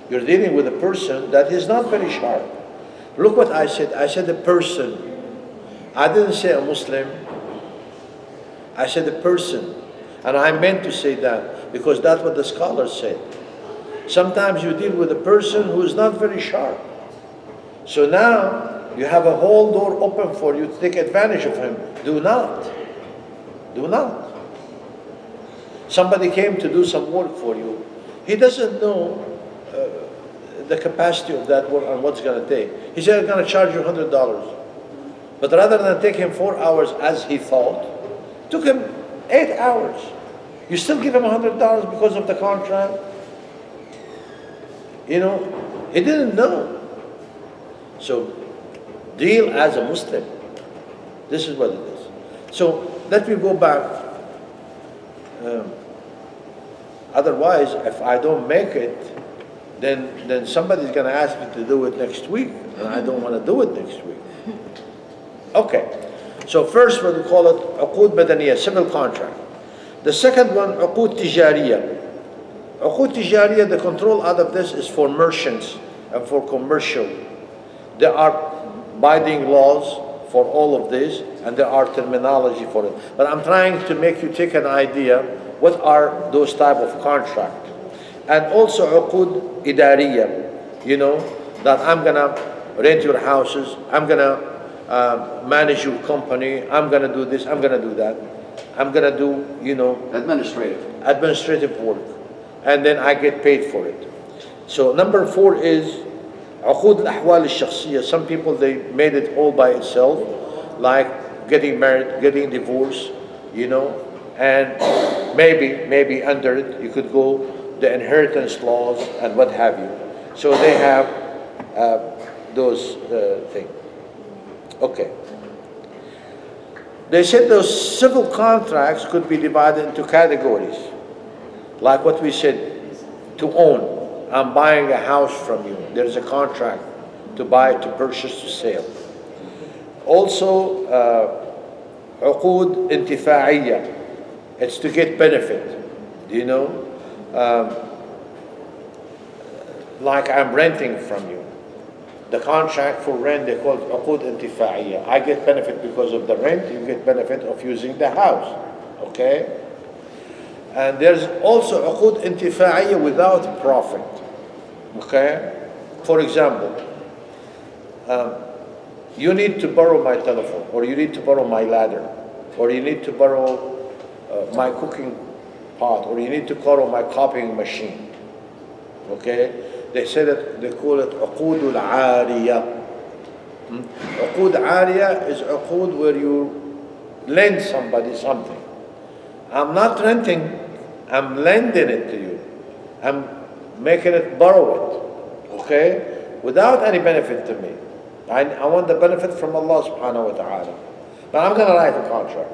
You're dealing with a person that is not very sharp. Look what I said. I said a person. I didn't say a Muslim. I said a person. And I meant to say that because that's what the scholars said. Sometimes you deal with a person who is not very sharp. So now you have a whole door open for you to take advantage of him. Do not. Do not. Somebody came to do some work for you. He doesn't know the capacity of that work and what's going to take. He said, I'm going to charge you $100. But rather than take him 4 hours as he thought, took him 8 hours. You still give him $100 because of the contract? You know, he didn't know. So, deal as a Muslim. This is what it is. So, let me go back. Otherwise, if I don't make it, then somebody's going to ask me to do it next week, and I don't want to do it next week. Okay. So first what we call it عقود مدنية, civil contract. The second one, عقود تجارية. عقود تجارية, the control out of this is for merchants and for commercial. There are binding laws for all of this, and there are terminology for it. But I'm trying to make you take an idea what are those type of contract. And also عقود إدارية, you know, that I'm gonna rent your houses, I'm gonna manage your company, I'm going to do this, I'm going to do that. I'm going to do, you know, administrative work. And then I get paid for it. So number 4 is عقود الأحوال الشخصية. Some people, they made it all by itself, like getting married, getting divorced, you know, and maybe under it you could go the inheritance laws and what have you. So they have those things. Okay. They said those civil contracts could be divided into categories. Like what we said, to own. I'm buying a house from you. There's a contract to buy, to purchase, to sell. Also, عقود انتفاعية. It's to get benefit. Do you know? Like I'm renting from you. The contract for rent, they call it عقود انتفاعية. I get benefit because of the rent, you get benefit of using the house. Okay? And there's also عقود انتفاعية without profit. Okay? For example, you need to borrow my telephone, or you need to borrow my ladder, or you need to borrow my cooking pot, or you need to borrow my copying machine. Okay? They say that they call it عقود العارية. عقود عارية is عقود where you lend somebody something. I'm not renting, I'm lending it to you. I'm making it borrow it. Okay? Without any benefit to me. I want the benefit from Allah subhanahu wa ta'ala. But I'm going to write a contract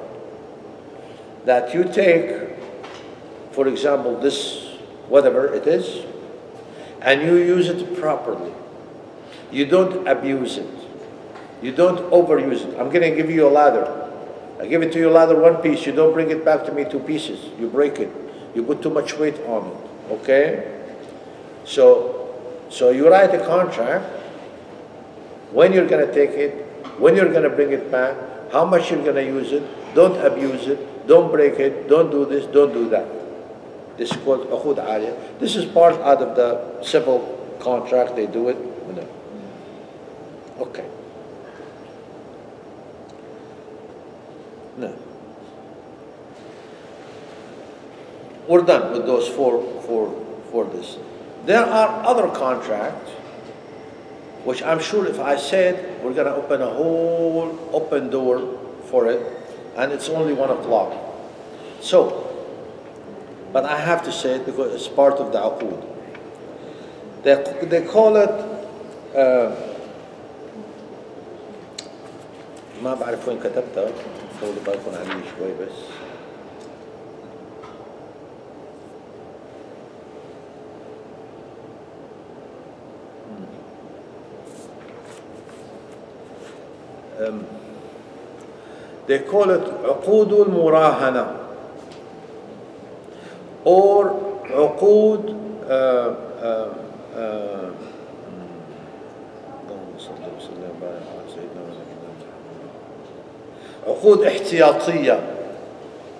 that you take, for example, this, whatever it is, and you use it properly. You don't abuse it. You don't overuse it. I'm going to give you a ladder. I give it to you a ladder one piece. You don't bring it back to me 2 pieces. You break it. You put too much weight on it. Okay? So you write a contract, when you're going to take it, when you're going to bring it back, how much you're going to use it, don't abuse it, don't break it, don't do this, don't do that. This is called عقود عارية. This is part out of the civil contract, they do it. No. Okay. No. We're done with those for this. There are other contracts, which I'm sure if I said, we're going to open a whole open door for it, and it's only 1 o'clock. So, but I have to say it because it's part of the عقود. They call it, ما بعرف وين كتبتها، خلي بالكم علي شوي بس. They call it عقود المراهنة or عقود عقود احتياطية.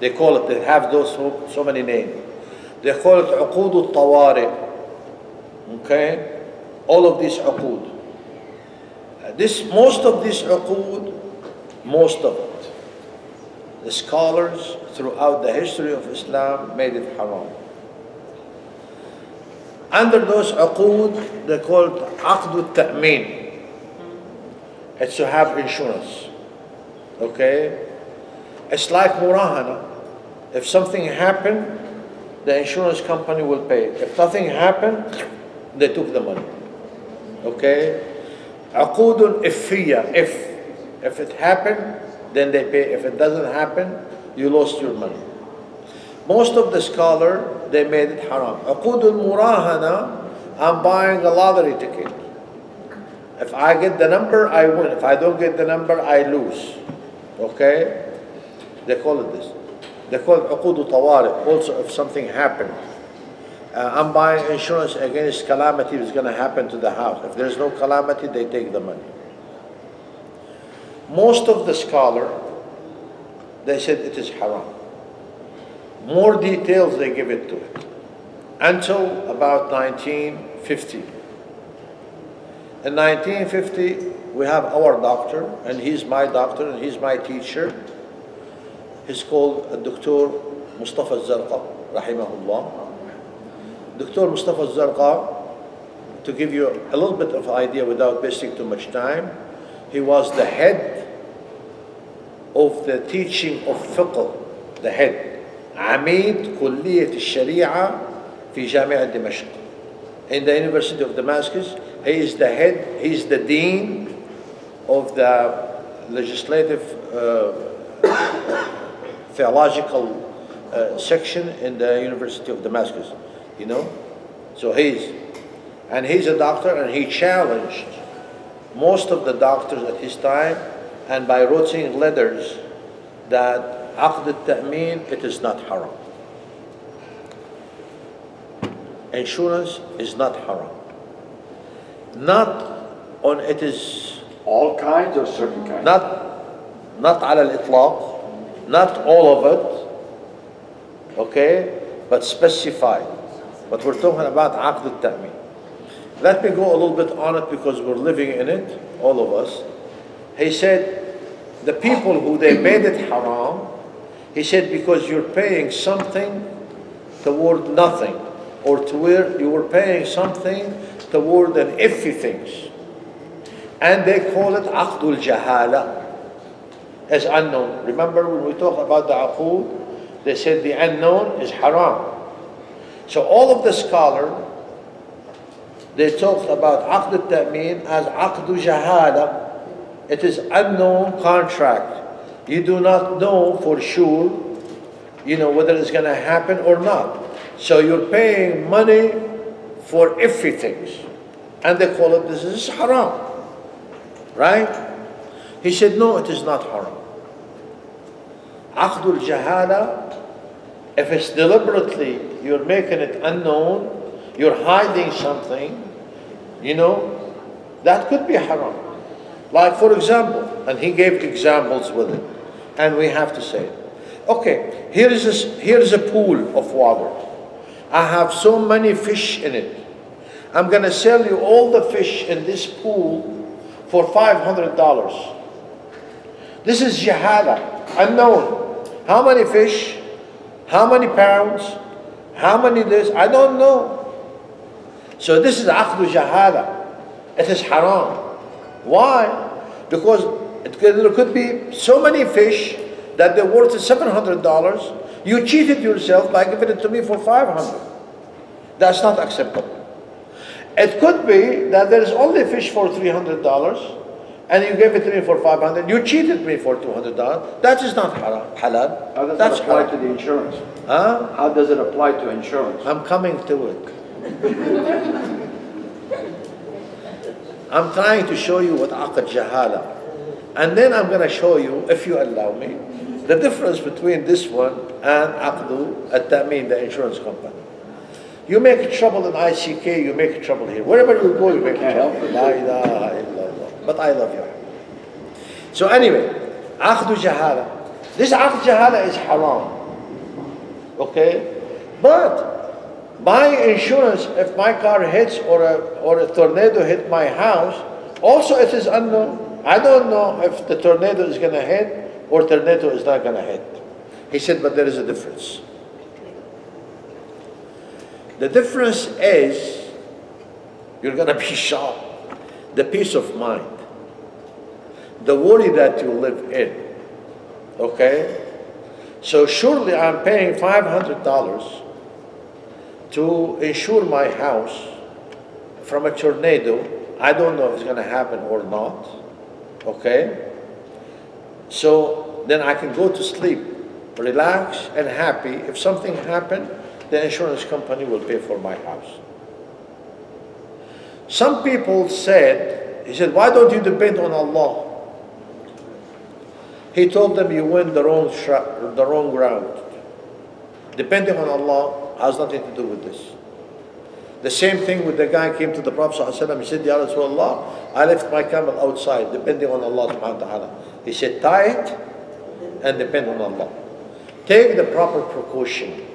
They call it, they have those so many names. They call it عقود الطوارئ. Okay? All of these عقود. Most of these عقود, most of it, the scholars throughout the history of Islam made it haram. Under those عقود, they call it عقد التأمين. It's to have insurance. Okay? It's like murahana. If something happened, the insurance company will pay. If nothing happened, they took the money. Okay? عقود إفية. If it happened, then they pay. If it doesn't happen, you lost your money. Most of the scholars, they made it haram. عقود المراهنة, I'm buying a lottery ticket. If I get the number, I win. If I don't get the number, I lose. Okay? They call it this. They call it عقود طوارئ. Also, if something happened. I'm buying insurance against calamity that's going to happen to the house. If there's no calamity, they take the money. Most of the scholars, they said it is haram. More details they give it to it. Until about 1950. In 1950, we have our doctor, and he's my doctor, and he's my teacher. He's called Dr. Mustafa Zarqa, rahimahullah. Dr. Mustafa Zarqa, to give you a little bit of idea without wasting too much time, he was the head of the teaching of fiqh, the head. عميد كلية الشريعة في جامعة دمشق. In the University of Damascus, he is the head, he is the dean of the legislative theological section in the University of Damascus, you know. So he's a doctor, and he challenged most of the doctors at his time, and by writing letters that عقد التأمين, it is not haram. Insurance is not haram. Not on it is All kinds or certain kinds? not على الإطلاق, not all of it, okay, but specified. But we're talking about عقد التأمين. Let me go a little bit on it because we're living in it, all of us. He said, the people who they made it haram, he said, because you're paying something toward nothing, or to where you were paying something toward an iffy things. And they call it عقد الجهالة, as unknown. Remember when we talked about the عقود, they said the unknown is haram. So all of the scholars, they talked about عقد التأمين as عقد جهالة. It is unknown contract. You do not know for sure, whether it's going to happen or not. So you're paying money for iffy things. And they call it, this is haram. Right? He said, no, it is not haram. عقد الجهالة, if it's deliberately, you're making it unknown, you're hiding something, that could be haram. Like for example, and he gave examples with it, and we have to say it. Okay, here is a pool of water. I have so many fish in it. I'm going to sell you all the fish in this pool for $500. This is jahala, unknown. How many fish? How many pounds? How many this? I don't know. So this is aqdu jahala. It is haram. Why? Because there could be so many fish that they're worth $700. You cheated yourself by giving it to me for $500. That's not acceptable. It could be that there is only fish for $300 and you gave it to me for $500. You cheated me for $200. That is not halal. How does That's it apply haram. to the insurance? Huh? How does it apply to insurance? I'm coming to it. I'm trying to show you what aqd jahala. And then I'm going to show you, if you allow me, the difference between this one and aqdu at-ta'min, the insurance company. You make trouble in ICK, you make trouble here. Wherever you go, you make trouble. La ilaha illallah. But I love you. So anyway, aqdu jahala. This aqd jahala is haram. Okay? But my insurance, if my car hits or a tornado hit my house, also it is unknown. I don't know if the tornado is going to hit or tornado is not going to hit. He said, but there is a difference. The difference is, you're going to be shocked, the peace of mind, the worry that you live in. Okay? So surely I'm paying $500 to insure my house from a tornado. I don't know if it's going to happen or not. Okay? So then I can go to sleep, relax and happy. If something happened, the insurance company will pay for my house. Some people said, he said, why don't you depend on Allah? He told them, you went the wrong route. Depending on Allah has nothing to do with this. The same thing with the guy came to the Prophet ﷺ. He said, Ya Rasulullah, I left my camel outside, depending on Allah subhanahu wa ta'ala. He said, tie it and depend on Allah. Take the proper precaution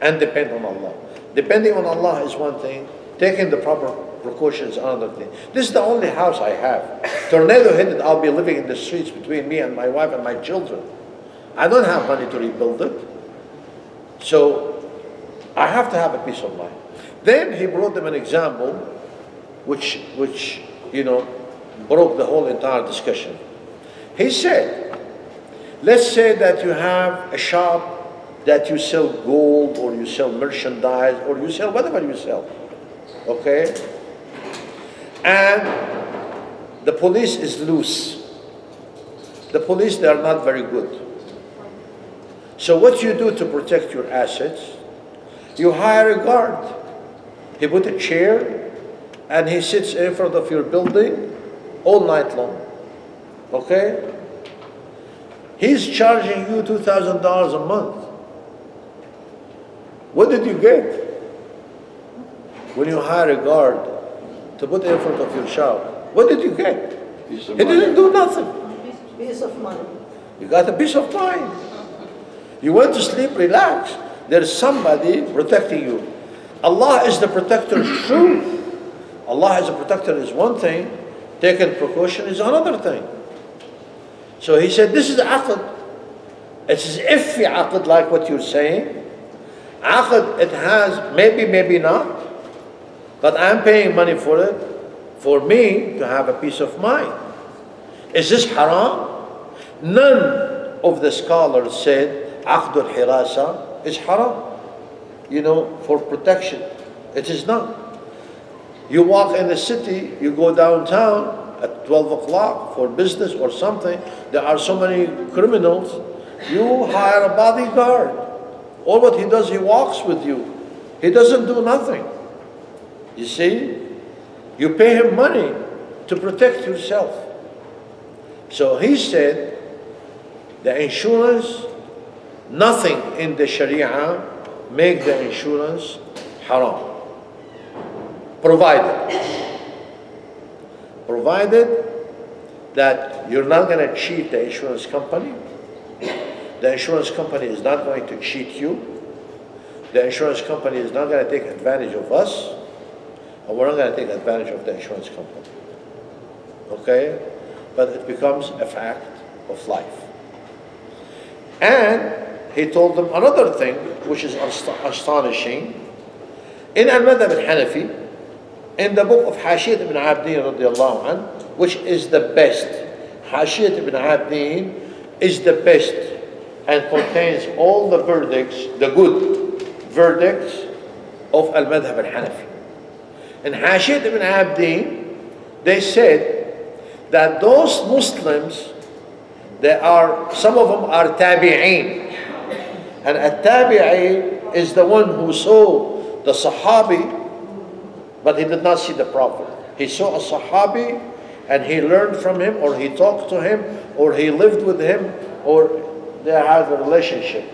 and depend on Allah. Depending on Allah is one thing. Taking the proper precautions is another thing. This is the only house I have. Tornado hit it, I'll be living in the streets between me and my wife and my children. I don't have money to rebuild it. So I have to have a peace of mind. Then he brought them an example which broke the whole entire discussion. He said, let's say that you have a shop that you sell gold or you sell merchandise or you sell whatever you sell. Okay? And the police is loose. The police, they are not very good. So what you do to protect your assets, you hire a guard. He put a chair and he sits in front of your building all night long. Okay? He's charging you $2,000 a month. What did you get when you hire a guard to put in front of your shop? What did you get? He didn't do nothing. Peace of mind. You got a peace of mind. You went to sleep, relax. There's somebody protecting you. Allah is the protector, true. Allah as a protector is one thing, taking precaution is another thing. So he said, this is aqd. It's as if aqd, like what you're saying. Aqd, it has, maybe not, but I'm paying money for it, for me to have a peace of mind. Is this haram? None of the scholars said aqd al-hirasa is haram. You know, for protection. It is not. You walk in the city, you go downtown at 12 o'clock for business or something, there are so many criminals, you hire a bodyguard. All what he does, he walks with you. He doesn't do nothing. You see? You pay him money to protect yourself. So he said, the insurance, nothing in the Sharia make the insurance haram. Provided that you're not going to cheat the insurance company. The insurance company is not going to cheat you. The insurance company is not going to take advantage of us. And we're not going to take advantage of the insurance company. Okay? But it becomes a fact of life. And he told them another thing, which is astonishing. In Al-Madhab al-Hanafi, in the book of Hashiyat ibn Abdin radiallahu anh, which is the best. Hashiyat ibn Abdin is the best and contains all the verdicts, the good verdicts of Al-Madhab al-Hanafi. In Hashiyat ibn Abdin, they said that those Muslims, some of them are tabi'een. And a tabi'i is the one who saw the Sahabi, but he did not see the Prophet. He saw a Sahabi and he learned from him, or he talked to him, or he lived with him, or they had a relationship.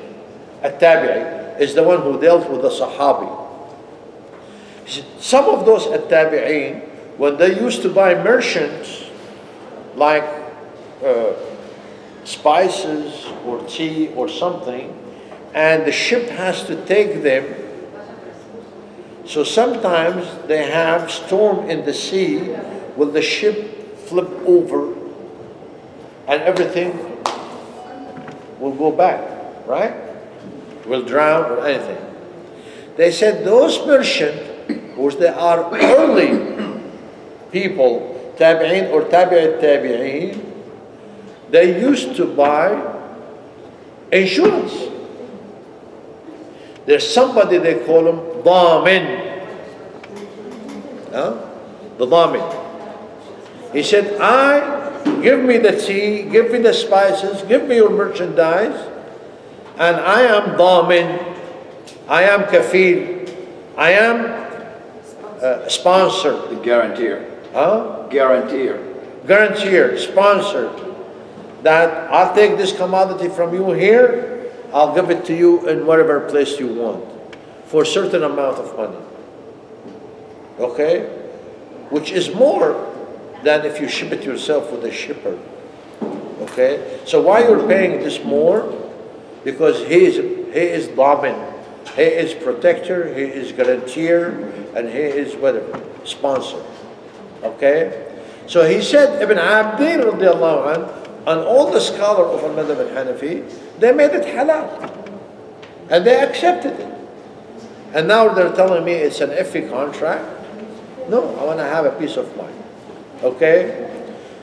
A tabi'i is the one who dealt with the Sahabi. Some of those tabi'een, when they used to buy merchants like spices or tea or something, and the ship has to take them, so sometimes they have storm in the sea, will the ship flip over and everything will go back, right? Will drown or anything. They said those merchants, which they are early people, tabi'in or tabi'in, they used to buy insurance. There's somebody they call him Dhamin. The Dhamin. He said, give me the tea, give me the spices, give me your merchandise, and I am Dhamin, I am Kafir, I am sponsor. The guarantor. Guarantor, sponsor. That I'll take this commodity from you here, I'll give it to you in whatever place you want for a certain amount of money. Okay? Which is more than if you ship it yourself with a shipper. Okay? So why you're paying this more? Because he is Dhamin. He is protector, he is guarantor, and he is whatever, sponsor. Okay? So he said, Ibn Abdin radiallahu anh, and all the scholars of Al-Madhab al-Hanafi, they made it halal. And they accepted it. And now they're telling me it's an iffy contract. No, I want to have a peace of mind. Okay?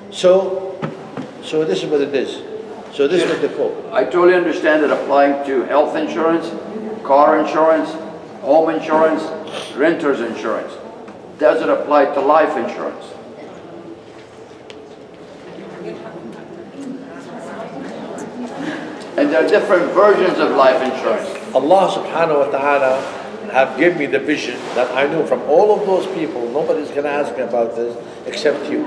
So this is what it is. So this is what they quote. I totally understand it applying to health insurance, car insurance, home insurance, renter's insurance. Does it apply to life insurance? And there are different versions of life insurance. Allah subhanahu wa ta'ala have given me the vision that I know from all of those people, nobody's going to ask me about this except you.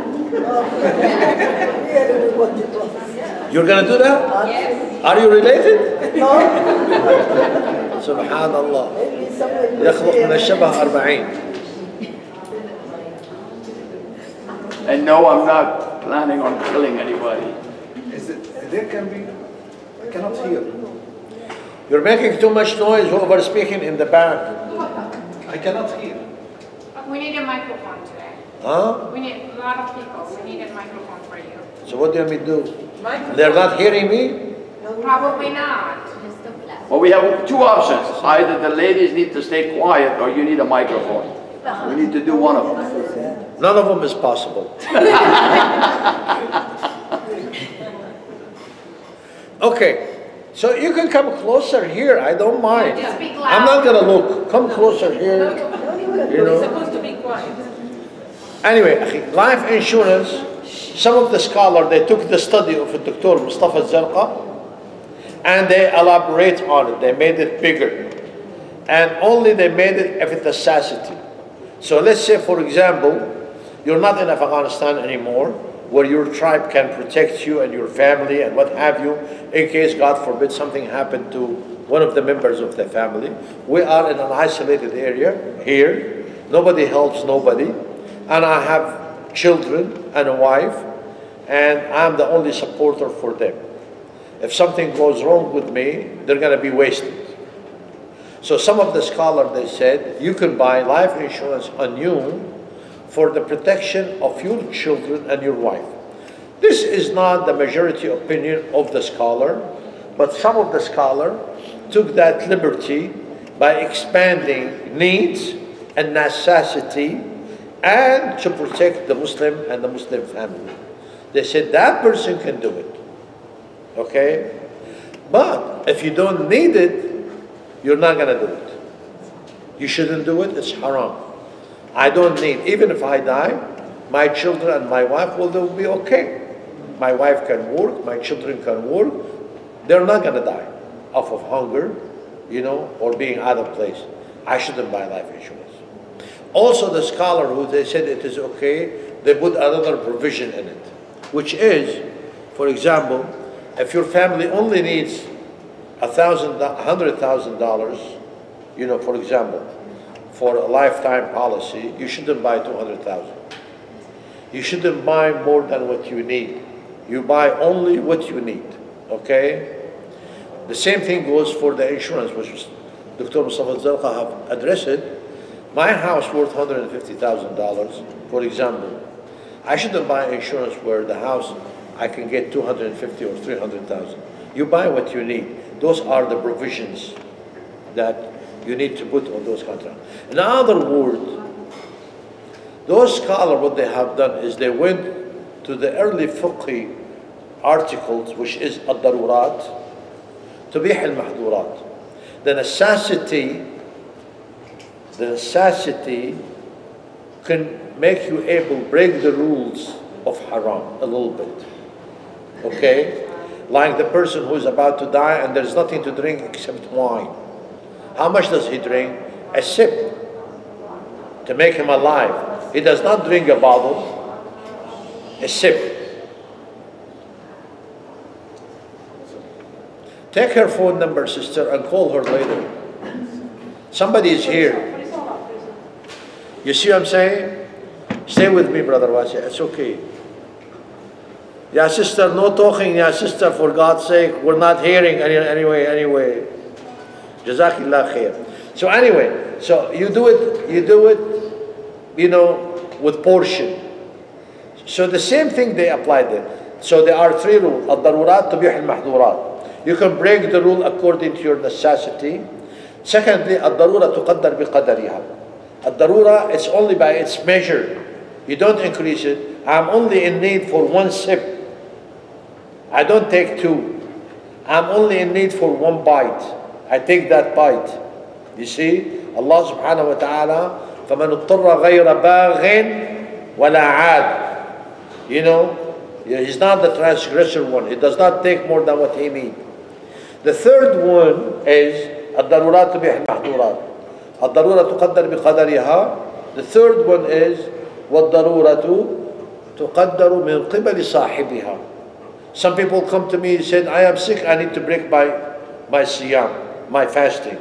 You're going to do that? Yes. Are you related? No. سبحان الله. Maybe somewhere. يخلق من الشبه 40. And no, I'm not planning on killing anybody. There can be, I cannot hear. You're making too much noise, over speaking in the back. I cannot hear. We need a microphone today. Huh? We need a lot of people. We need a microphone for you. So what do you want me to do? They're not hearing me? Probably not. Well, we have two options. Either the ladies need to stay quiet or you need a microphone. We need to do one of them. None of them is possible. Okay. So you can come closer here. I don't mind. Just speak I'm not loud. going to look. Come closer here. You know. Supposed to be quiet. Anyway, life insurance, some of the scholars, they took the study of Dr. Mustafa Zarqa and they elaborate on it. They made it bigger. And only they made it if it's necessity. So let's say, for example, you're not in Afghanistan anymore, where your tribe can protect you and your family and what have you, in case, God forbid, something happened to one of the members of the family. We are in an isolated area here. Nobody helps nobody. And I have children and a wife, and I'm the only supporter for them. If something goes wrong with me, they're going to be wasted. So some of the scholars, they said, you can buy life insurance on you for the protection of your children and your wife. This is not the majority opinion of the scholar, but some of the scholars took that liberty by expanding needs and necessity and to protect the Muslim and the Muslim family. They said that person can do it. Okay? But if you don't need it, you're not going to do it. You shouldn't do it. It's haram. I don't need, even if I die, my children and my wife will be okay. My wife can work, my children can work. They're not going to die off of hunger, you know, or being out of place. I shouldn't buy life insurance. Also, the scholar who they said it is okay, they put another provision in it, which is, for example, if your family only needs $100,000, you know, for example, for a lifetime policy, you shouldn't buy $200,000. You shouldn't buy more than what you need. You buy only what you need, okay? The same thing goes for the insurance, which Dr. Mustafa Zarqa have addressed it. My house worth $150,000, for example. I shouldn't buy insurance where the house I can get $250,000 or $300,000. You buy what you need. Those are the provisions that you need to put on those contracts. In other words, those scholars, what they have done is they went to the early fiqh articles, which is الضرورات تبيح المحظورات. The necessity can make you able to break the rules of haram a little bit. Okay? Like the person who is about to die and there's nothing to drink except wine. How much does he drink? A sip to make him alive. He does not drink a bottle, a sip. Take her phone number, sister, and call her later. Somebody is here. You see what I'm saying? Stay with me, Brother Wasi. It's okay. Yeah, sister, no talking. Yeah, sister, for God's sake. We're not hearing anyway. Jazakillah khair. So anyway, so you do it, you know, with portion. So the same thing they applied there. So there are three rules. الضرورات تبيح المحظورات. You can break the rule according to your necessity. Secondly, الضرورة تقدر بقدرها. الضرورة, it's only by its measure. You don't increase it. I'm only in need for one sip. I don't take two. I'm only in need for one bite. I take that bite. You see, Allah subhanahu wa ta'ala, فَمَنُ اضْطُرَّ غَيْرَ بَاغٍ وَلَا عَادٍ. You know, he's not the transgressor one. He does not take more than what he needs. The third one is الضرورات تبيح المحظورات. الضرورة تقدر بقدرها. The third one is والضرورة تقدر من قبل صاحبها. Some people come to me and said, I am sick, I need to break my siyam, my fasting.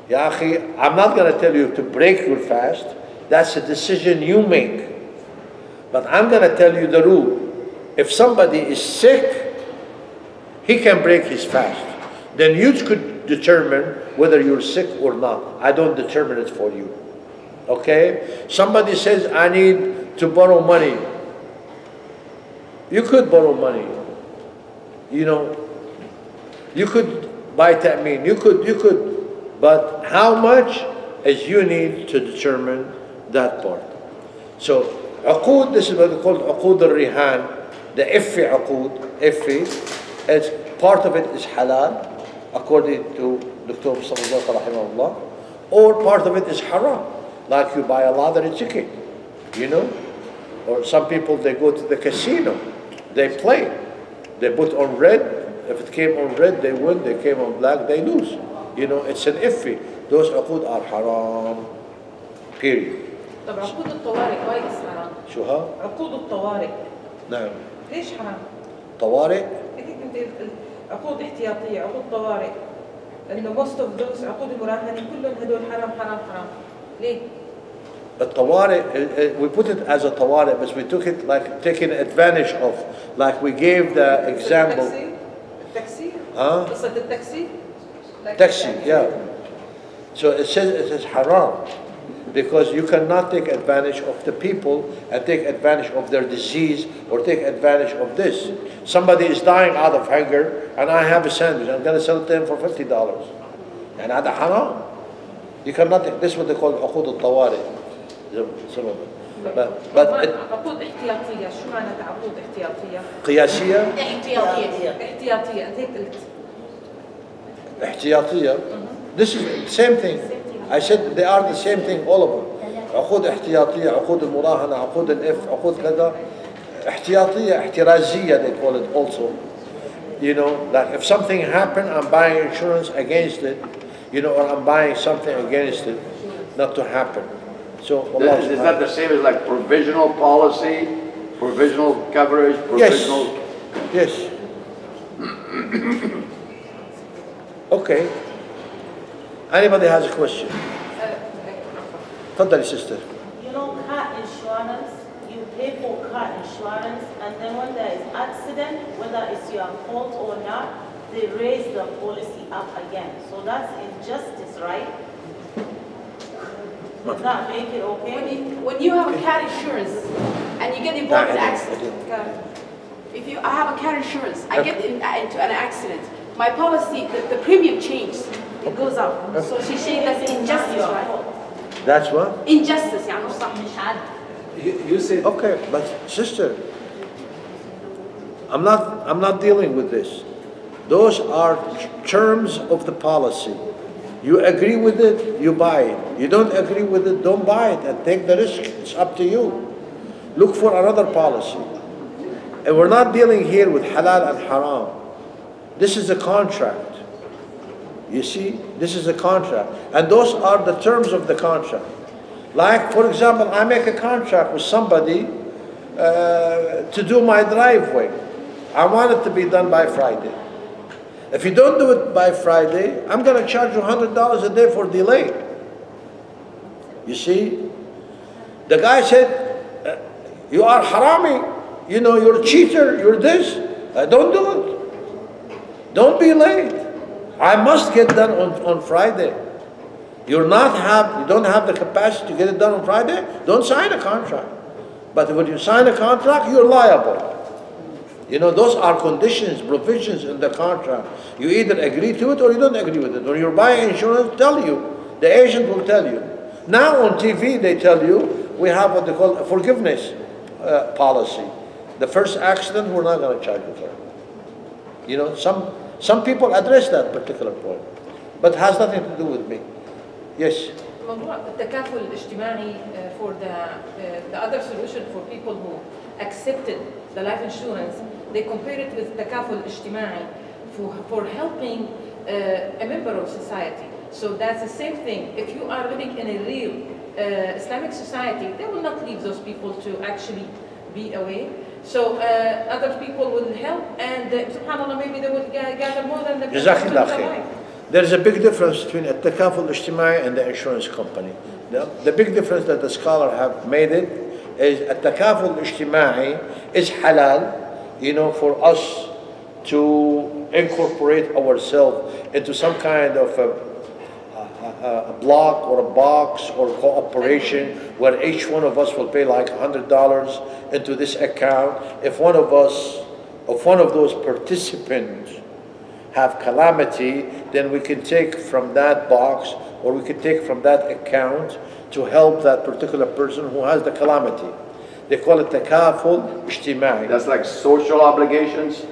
Ya akhi, I'm not going to tell you to break your fast. That's a decision you make. But I'm going to tell you the rule. If somebody is sick, he can break his fast. Then you could determine whether you're sick or not. I don't determine it for you. Okay? Somebody says, I need to borrow money. You could borrow money. You know, you could buy ta'min. You could. But how much is you need to determine that part. So, uqood, this is what we call uqood al-rihan, the iffi uqood, iffi, it's, part of it is halal, according to Dr. Mustafa rahimahullah, or part of it is haram, like you buy a lottery ticket, you know, or some people, they go to the casino, they play, they put on red, if it came on red, they win, they came on black, they lose. You know, it's an iffi. Those uqood are haram, period. طب عقود الطوارئ كويس حرام. شو ها؟ عقود الطوارئ. نعم. ليش حرام؟ طوارئ؟ هيك كنت عقود احتياطية، عقود طوارئ. إنه most of those عقود المراهنة كلهم هدول حرام حرام حرام. ليه؟ الطوارئ, we put it as a طوارئ, but we took it like taking advantage of, like we gave the example. التاكسي؟ ها؟ قصة التاكسي؟ Taxi, yeah. So it says it is haram because you cannot take advantage of the people and take advantage of their disease or take advantage of this. Somebody is dying out of hunger and I have a sandwich. I'm going to sell it to him for $50. And that's haram. You cannot take, this is what they call uqood al-tawari. Some of it. But عقود احتياطية، شو معنى عقود احتياطية؟ قياسية؟ احتياطية، أنت هيك قلت. احتياطية. This is the same thing. I said they are the same thing, all of them. عقود احتياطية, عقود المراهنة, عقود الإف, عقود كذا. احتياطية, احترازية they call it also. You know, like if something happened, I'm buying insurance against it, you know, or I'm buying something against it, not to happen. So, Allah is that the same as like provisional policy, provisional coverage, provisional? Yes. Okay. Anybody has a question? تفضلي sister. You know, car insurance, you pay for car insurance, and then when there is accident, whether it's your fault or not, they raise the policy up again. So that's injustice, right? Does that make it okay? When you have a car insurance and you get involved in an accident, I have a car insurance, I get into an accident, my policy, the premium changes, it goes up. So she's saying that's injustice, right? That's what? Injustice, يعني مش صح مش عادل. You said okay, but sister, I'm not dealing with this. Those are terms of the policy. You agree with it, you buy it. You don't agree with it, don't buy it and take the risk. It's up to you. Look for another policy. And we're not dealing here with halal and haram. This is a contract. You see, this is a contract. And those are the terms of the contract. Like, for example, I make a contract with somebody to do my driveway. I want it to be done by Friday. If you don't do it by Friday, I'm going to charge you $100 a day for delay. You see? The guy said, you are harami. You know, you're a cheater. You're this. Don't do it. Don't be late. I must get done on Friday. You don't have the capacity to get it done on Friday, don't sign a contract. But when you sign a contract, you're liable. You know, those are conditions, provisions in the contract. You either agree to it or you don't agree with it. When you're buying insurance, the agent will tell you. Now on TV, they tell you, we have what they call a forgiveness policy. The first accident, we're not going to charge you for it. You know, some people address that particular point, but it has nothing to do with me. Yes? موضوع التكافل الاجتماعي for the other solution for people who accepted the life insurance, they compare it with التكافل الاجتماعي for helping a member of society. So that's the same thing. If you are living in a real Islamic society, they will not leave those people to actually be away. So other people will help, and subhanallah, maybe they will gather more than the Jazakallah khair. There is a big difference between التكافل الاجتماعي and the insurance company. The big difference that the scholars have made it is التكافل الاجتماعي is halal, you know, for us to incorporate ourselves into some kind of a block or a box or cooperation where each one of us will pay like $100 into this account. If one of those participants have calamity, then we can take from that box or we can take from that account to help that particular person who has the calamity. They call it takaful ijtimai. That's like social obligations?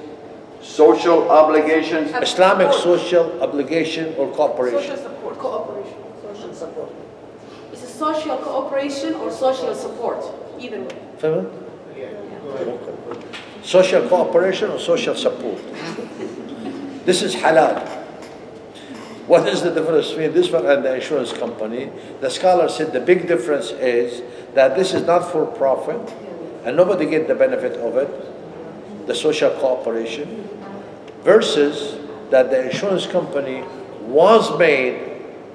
Social obligations? Islamic social obligation or cooperation. Social support. Cooperation. Social support. It's a social cooperation or social support, either way. Fahim? Social cooperation or social support. This is halal. What is the difference between this one and the insurance company? The scholar said the big difference is that this is not for profit and nobody gets the benefit of it, the social cooperation, versus that the insurance company was made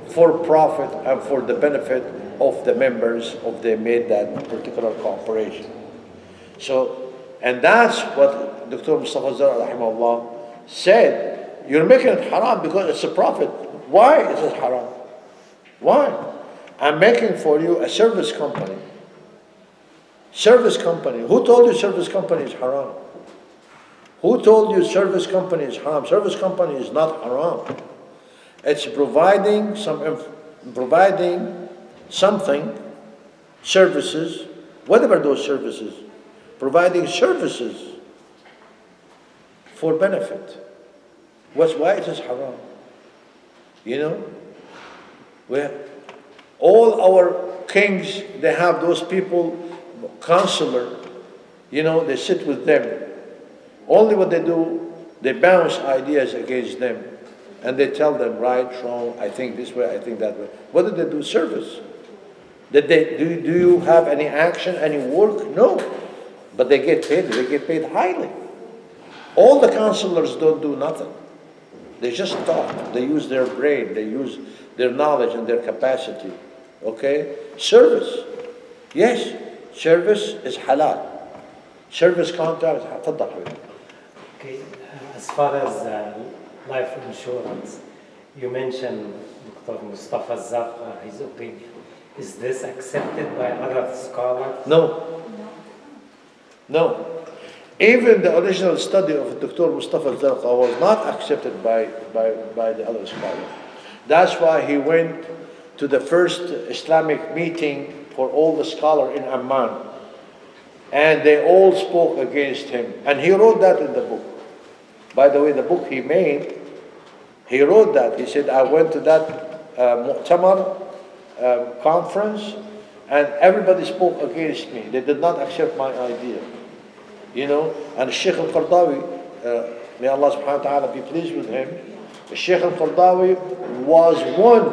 for profit and for the benefit of the members of they made that particular cooperation. So, and that's what Dr. Mustafa Zara rahimahullah said. You're making it haram because it's a profit. Why is it haram? Why? I'm making for you a service company. Service company. Who told you service company is haram? Who told you service company is haram? Service company is not haram. It's providing something, services, whatever those services, providing services for benefit. Why it is haram? You know, where all our kings, they have those people, counselor, you know, they sit with them. Only what they do, they bounce ideas against them. And they tell them right, wrong, I think this way, I think that way. What did they do? Service. Do you have any action, any work? No. But they get paid highly. All the counselors don't do nothing. They just talk. They use their brain. They use their knowledge and their capacity. Okay? Service. Yes, service is halal. Service contract is halal. Okay, as far as life insurance, you mentioned Dr. Mustafa Zarqa, his opinion. Is this accepted by other scholars? No. No. Even the original study of Dr. Mustafa Zarqa was not accepted by the other scholars. That's why he went to the first Islamic meeting for all the scholars in Amman. And they all spoke against him. And he wrote that in the book. By the way, the book he made, he wrote that. He said, I went to that Mu'tamar conference and everybody spoke against me. They did not accept my idea. You know, and Sheikh al-Qardawi, may Allah subhanahu wa ta'ala be pleased with him, Sheikh al-Qardawi was one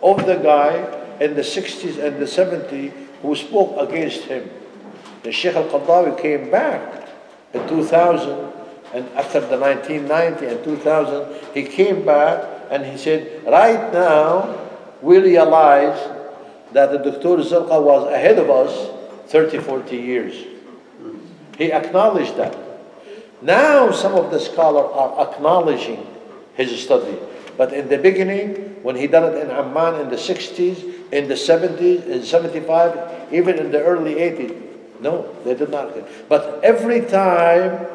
of the guy in the 60s and the 70s who spoke against him. The Sheikh al-Qardawi came back in 2000, and after the 1990 and 2000, he came back and he said, right now, we realize that the Dr. Zarqa was ahead of us 30, 40 years. He acknowledged that. Now some of the scholars are acknowledging his study. But in the beginning, when he done it in Amman in the 60s, in the 70s, in 75, even in the early 80s, no, they did not. But every time,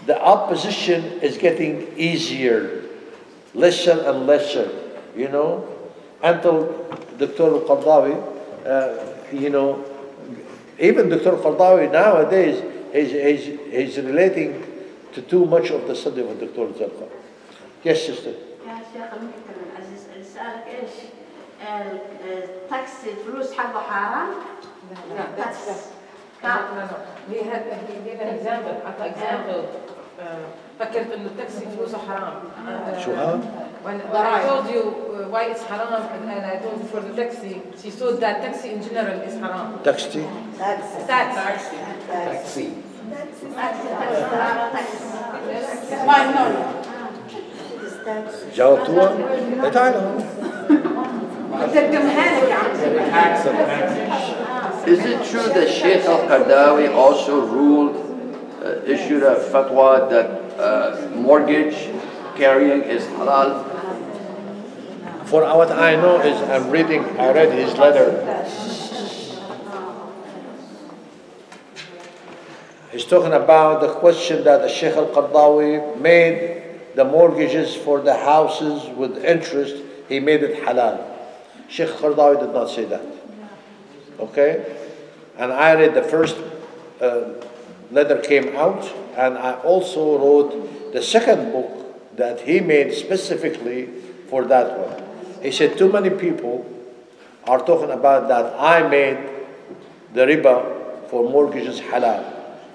the opposition is getting easier, lesser and lesser, you know, until Dr. Qardawi, you know, even Dr. Qardawi nowadays, he's relating to too much of the study of Dr. Zarqa. Yes, sister. يا شيخ المحترم العزيز أسألك إيش التاكس الفلوس حقه حرام؟ لا no. He gave an example. فكرت إنه التاكسي فلوسه حرام. شو هذا؟ When I told you why it's haram, and I told you for the taxi, she thought that taxi in general is haram. Taxi? Taxi. جاوبتوها؟ تعالوا. Is it true that Sheikh Al-Qaradawi also ruled, issued a fatwa that mortgage carrying is halal? For what I know is, I read his letter. He's talking about the question that the Sheikh Al-Qaradawi made the mortgages for the houses with interest, he made it halal. Sheikh Al-Qaradawi did not say that. Okay? And I read the first letter came out, and I also wrote the second book that he made specifically for that one. He said too many people are talking about that I made the riba for mortgages halal.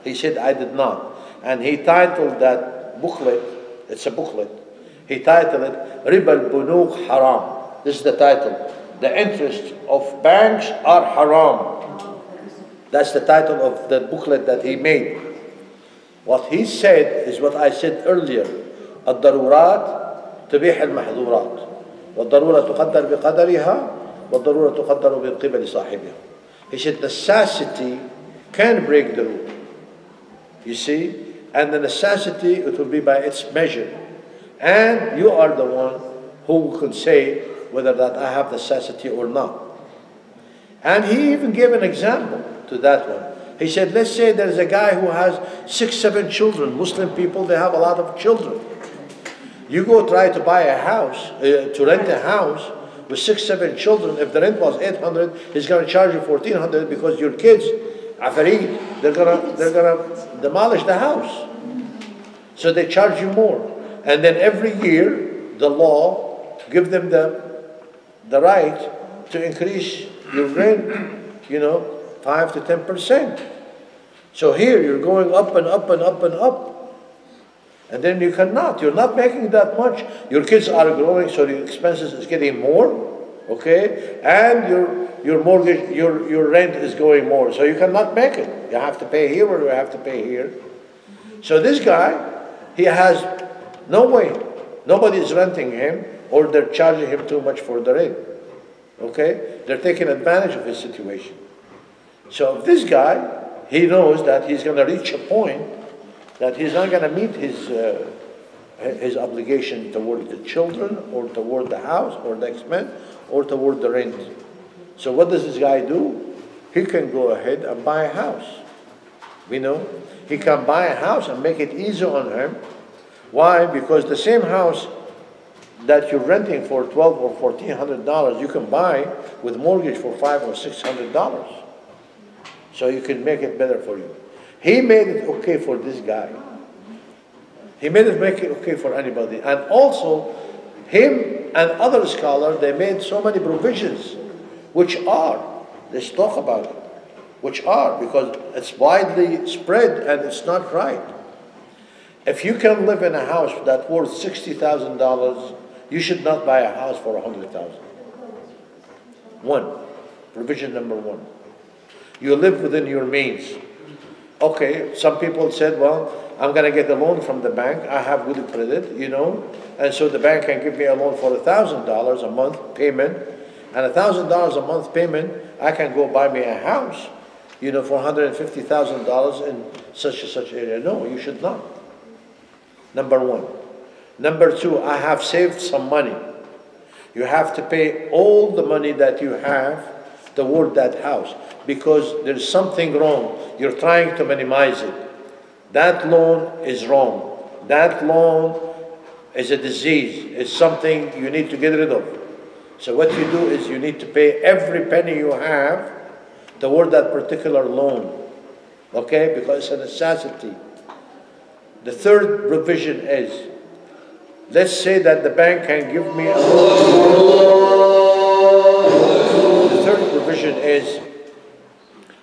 He said I did not. And he titled that booklet, it's a booklet, he titled it Riba al-Bunuq Haram. This is the title. The interest of banks are haram. That's the title of the booklet that he made. What he said is what I said earlier. الضرورات تبيح المحظورات والضرورة تقدر بقدرها والضرورة تقدر من قبل صاحبها. He said necessity can break the rule. You see? And the necessity, it will be by its measure. And you are the one who can say whether that I have necessity or not. And he even gave an example to that one. He said, let's say there's a guy who has 6, 7 children. Muslim people, they have a lot of children. You go try to buy a house, to rent a house with 6, 7 children. If the rent was 800, he's going to charge you 1,400 because your kids, Afarid, they're gonna demolish the house. So they charge you more. And then every year, the law give them the right to increase your rent, 5 to 10%. So here you're going up and up and up and up. And then you're not making that much. Your kids are growing, so the expenses is getting more, okay? And your mortgage, your rent is going more. So you cannot make it. You have to pay here or you have to pay here. So this guy, he has no way. Nobody is renting him or they're charging him too much for the rent. Okay? They're taking advantage of his situation. So this guy, he knows that he's going to reach a point that he's not going to meet his obligation toward the children or toward the house or the expense or toward the rent. So what does this guy do? He can go ahead and buy a house. He can buy a house and make it easy on him. Why? Because the same house that you're renting for $1,200 or $1,400, you can buy with mortgage for $500 or $600. So you can make it better for you. He made it okay for this guy. He made it make it okay for anybody. And also, him and other scholars, they made so many provisions, which are, let's talk about it, which are, because it's widely spread and it's not right. If you can live in a house that's worth $60,000, you should not buy a house for $100,000. Provision number one. You live within your means. Okay, some people said, well, I'm going to get a loan from the bank. I have good credit, and so the bank can give me a loan for $1,000 a month payment, and $1,000 a month payment, I can go buy me a house, for $150,000 in such and such area. No, you should not. Number one. Number two, I have saved some money. You have to pay all the money that you have toward that house, because there's something wrong. You're trying to minimize it. That loan is wrong. That loan is a disease. It's something you need to get rid of. So what you do is you need to pay every penny you have toward that particular loan. Okay? Because it's a necessity. The third provision is, let's say that the bank can give me a loan. The third provision is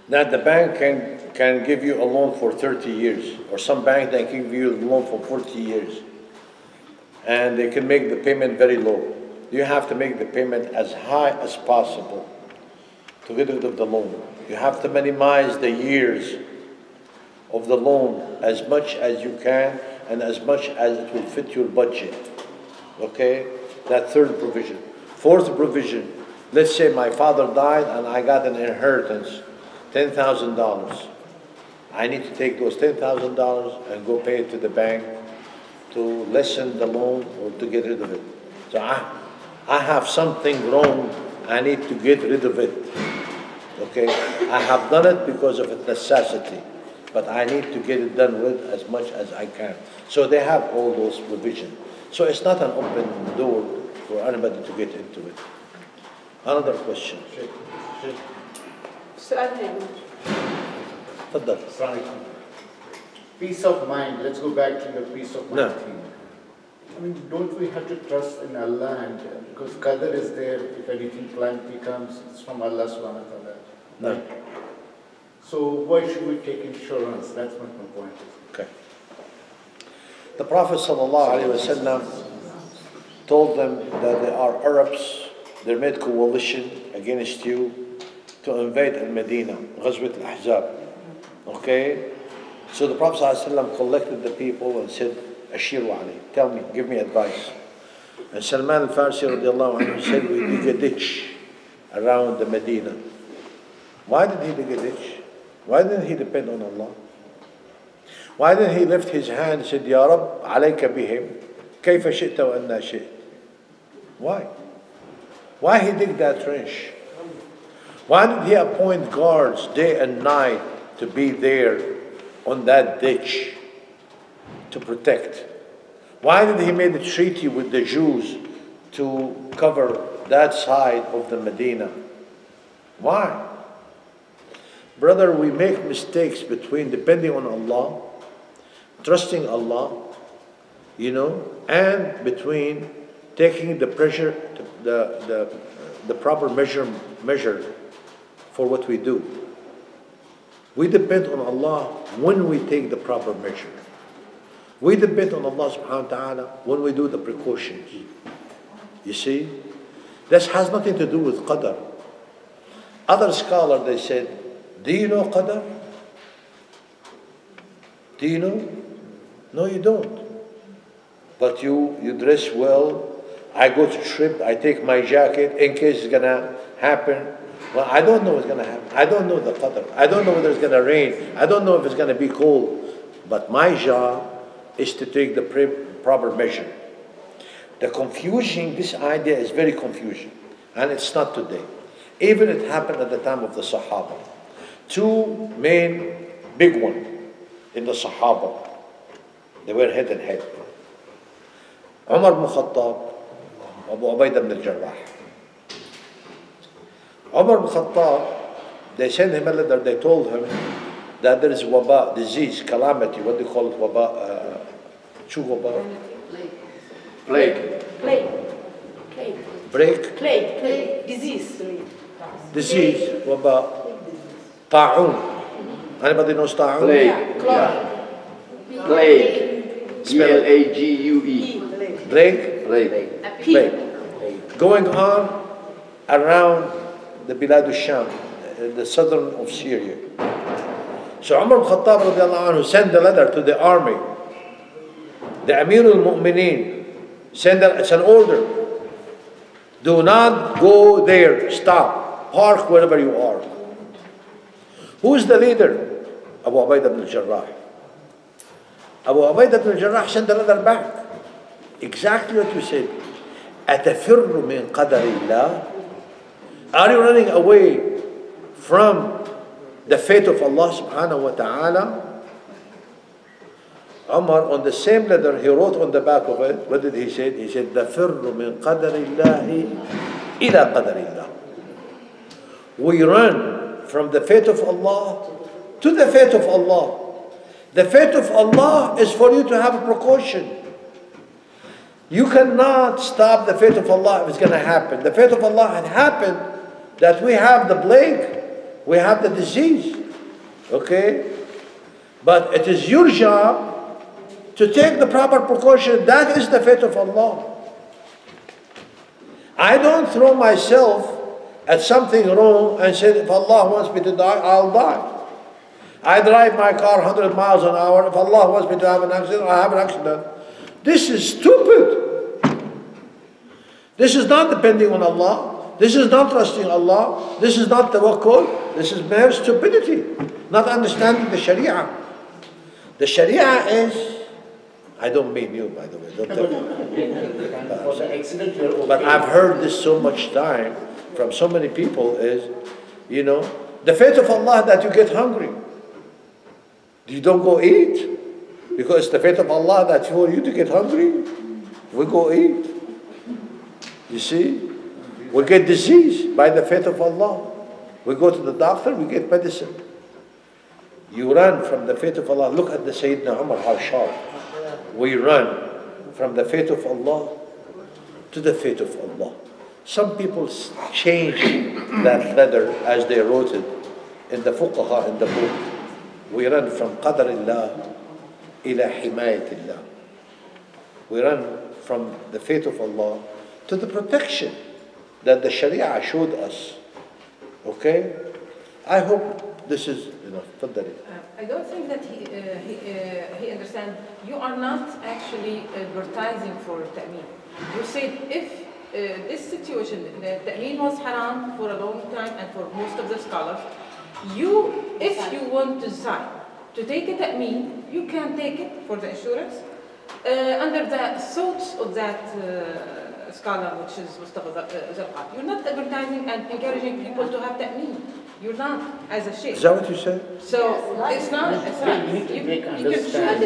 that the bank can give you a loan for 30 years, or some bank that can give you a loan for 40 years. and they can make the payment very low. You have to make the payment as high as possible to get rid of the loan. You have to minimize the years of the loan as much as you can and as much as it will fit your budget. Okay? That third provision. Fourth provision, let's say my father died and I got an inheritance, $10,000. I need to take those $10,000 and go pay it to the bank to lessen the loan or to get rid of it. So I have something wrong, I need to get rid of it. Okay? I have done it because of a necessity, but I need to get it done with as much as I can. So they have all those provisions. So it's not an open door for anybody to get into it. Another question. تفضل. Peace of mind. Let's go back to the peace of mind thing. I mean, don't we have to trust in Allah, and because Qadr is there, if anything calamity comes, it's from Allah subhanahu wa ta'ala. No. So why should we take insurance? That's what my point is. Okay. The Prophet ﷺ told them that there are Arabs, they made coalition against you to invade Al-Medina, Ghazwat Al-Ahzab. Okay? So the Prophet ﷺ collected the people and said, Ashiru Ali, tell me, give me advice. And Salman al-Farsi radiallahu anhu said, we dig a ditch around the Medina. Why did he dig a ditch? Why didn't he depend on Allah? Why didn't he lift his hand and said, Ya Rab, alayka bihim, kayfa shi'ta wa anna shi'ta? Why? Why he dig that trench? Why did he appoint guards day and night to be there on that ditch to protect? Why did he make a treaty with the Jews to cover that side of the Medina? Why? Brother, we make mistakes between depending on Allah, trusting Allah, and between taking the pressure, the proper measure for what we do. We depend on Allah when we take the proper measure. We depend on Allah subhanahu wa ta'ala when we do the precautions. You see? This has nothing to do with qadr. Other scholars, they said, do you know qadr? Do you know? No, you don't. But you dress well. I go to trip, I take my jacket in case it's going to happen. Well, I don't know what's going to happen. I don't know the qadr. I don't know whether it's going to rain. I don't know if it's going to be cold. But my job is to take the proper measure. The confusion, this idea is very confusing. And it's not today. Even it happened at the time of the Sahaba. Two main big ones in the Sahaba. They were head and head. Umar ibn Khattab, Abu Ubaidah ibn al-Jarrah. Umar ibn Khattab, they sent him a letter, they told him that there is waba, disease, calamity, what do you call it, waba, waba? Plague. Disease, waba, ta'un. Anybody knows ta'un? Plague. Plague. Plague. Going on around the Bilad al-Sham, the southern of Syria. So Umar ibn Khattab radiallahu anhu sent a letter to the army. The Amir al-Mu'mineen sent it's an order. Do not go there. Stop. Park wherever you are. Who is the leader? Abu Ubaidah ibn al-Jarrah. Abu Ubaidah ibn al-Jarrah sent a letter back. Exactly what you said. أتفر من قدر الله? Are you running away from the fate of Allah subhanahu wa ta'ala? Umar, on the same letter, he wrote on the back of it, what did he say? He said, نفر من قدر الله إلى قدر الله. We run from the fate of Allah to the fate of Allah. The fate of Allah is for you to have a precaution. You cannot stop the fate of Allah if it's going to happen. The fate of Allah had happened that we have the plague, we have the disease. Okay? But it is your job to take the proper precaution. That is the faith of Allah. I don't throw myself at something wrong and say, if Allah wants me to die, I'll die. I drive my car 100 miles an hour. If Allah wants me to have an accident, I have an accident. This is stupid. This is not depending on Allah. This is not trusting Allah. This is not tawakkul. This is mere stupidity. Not understanding the Sharia. The Sharia is, I don't mean you, by the way. Don't tell me. But I've heard this so much time from so many people is, you know, the faith of Allah that you get hungry. You don't go eat. Because it's the faith of Allah that for you to get hungry, we go eat. You see? We get disease by the faith of Allah. We go to the doctor, we get medicine. You run from the faith of Allah. Look at the Sayyidina Umar, how sharp. We run from the faith of Allah to the faith of Allah. Some people change that letter as they wrote it in the fuqaha, in the book. We run from qadarillah ila himayatillah. We run from the faith of Allah to the protection that the Sharia showed us. Okay? I hope this is enough. I don't think that he understands. You are not actually advertising for ta'meen. You said if this situation, the ta'meen was haram for a long time and for most of the scholars, if you want to decide to take a ta'meen, you can take it for the insurance under the thoughts of that scholar, which is Mustafa Zarqat. You're not advertising and encouraging people to have ta'meen. You're not, as a sheikh. Is that what you said? So it's not. You can understand.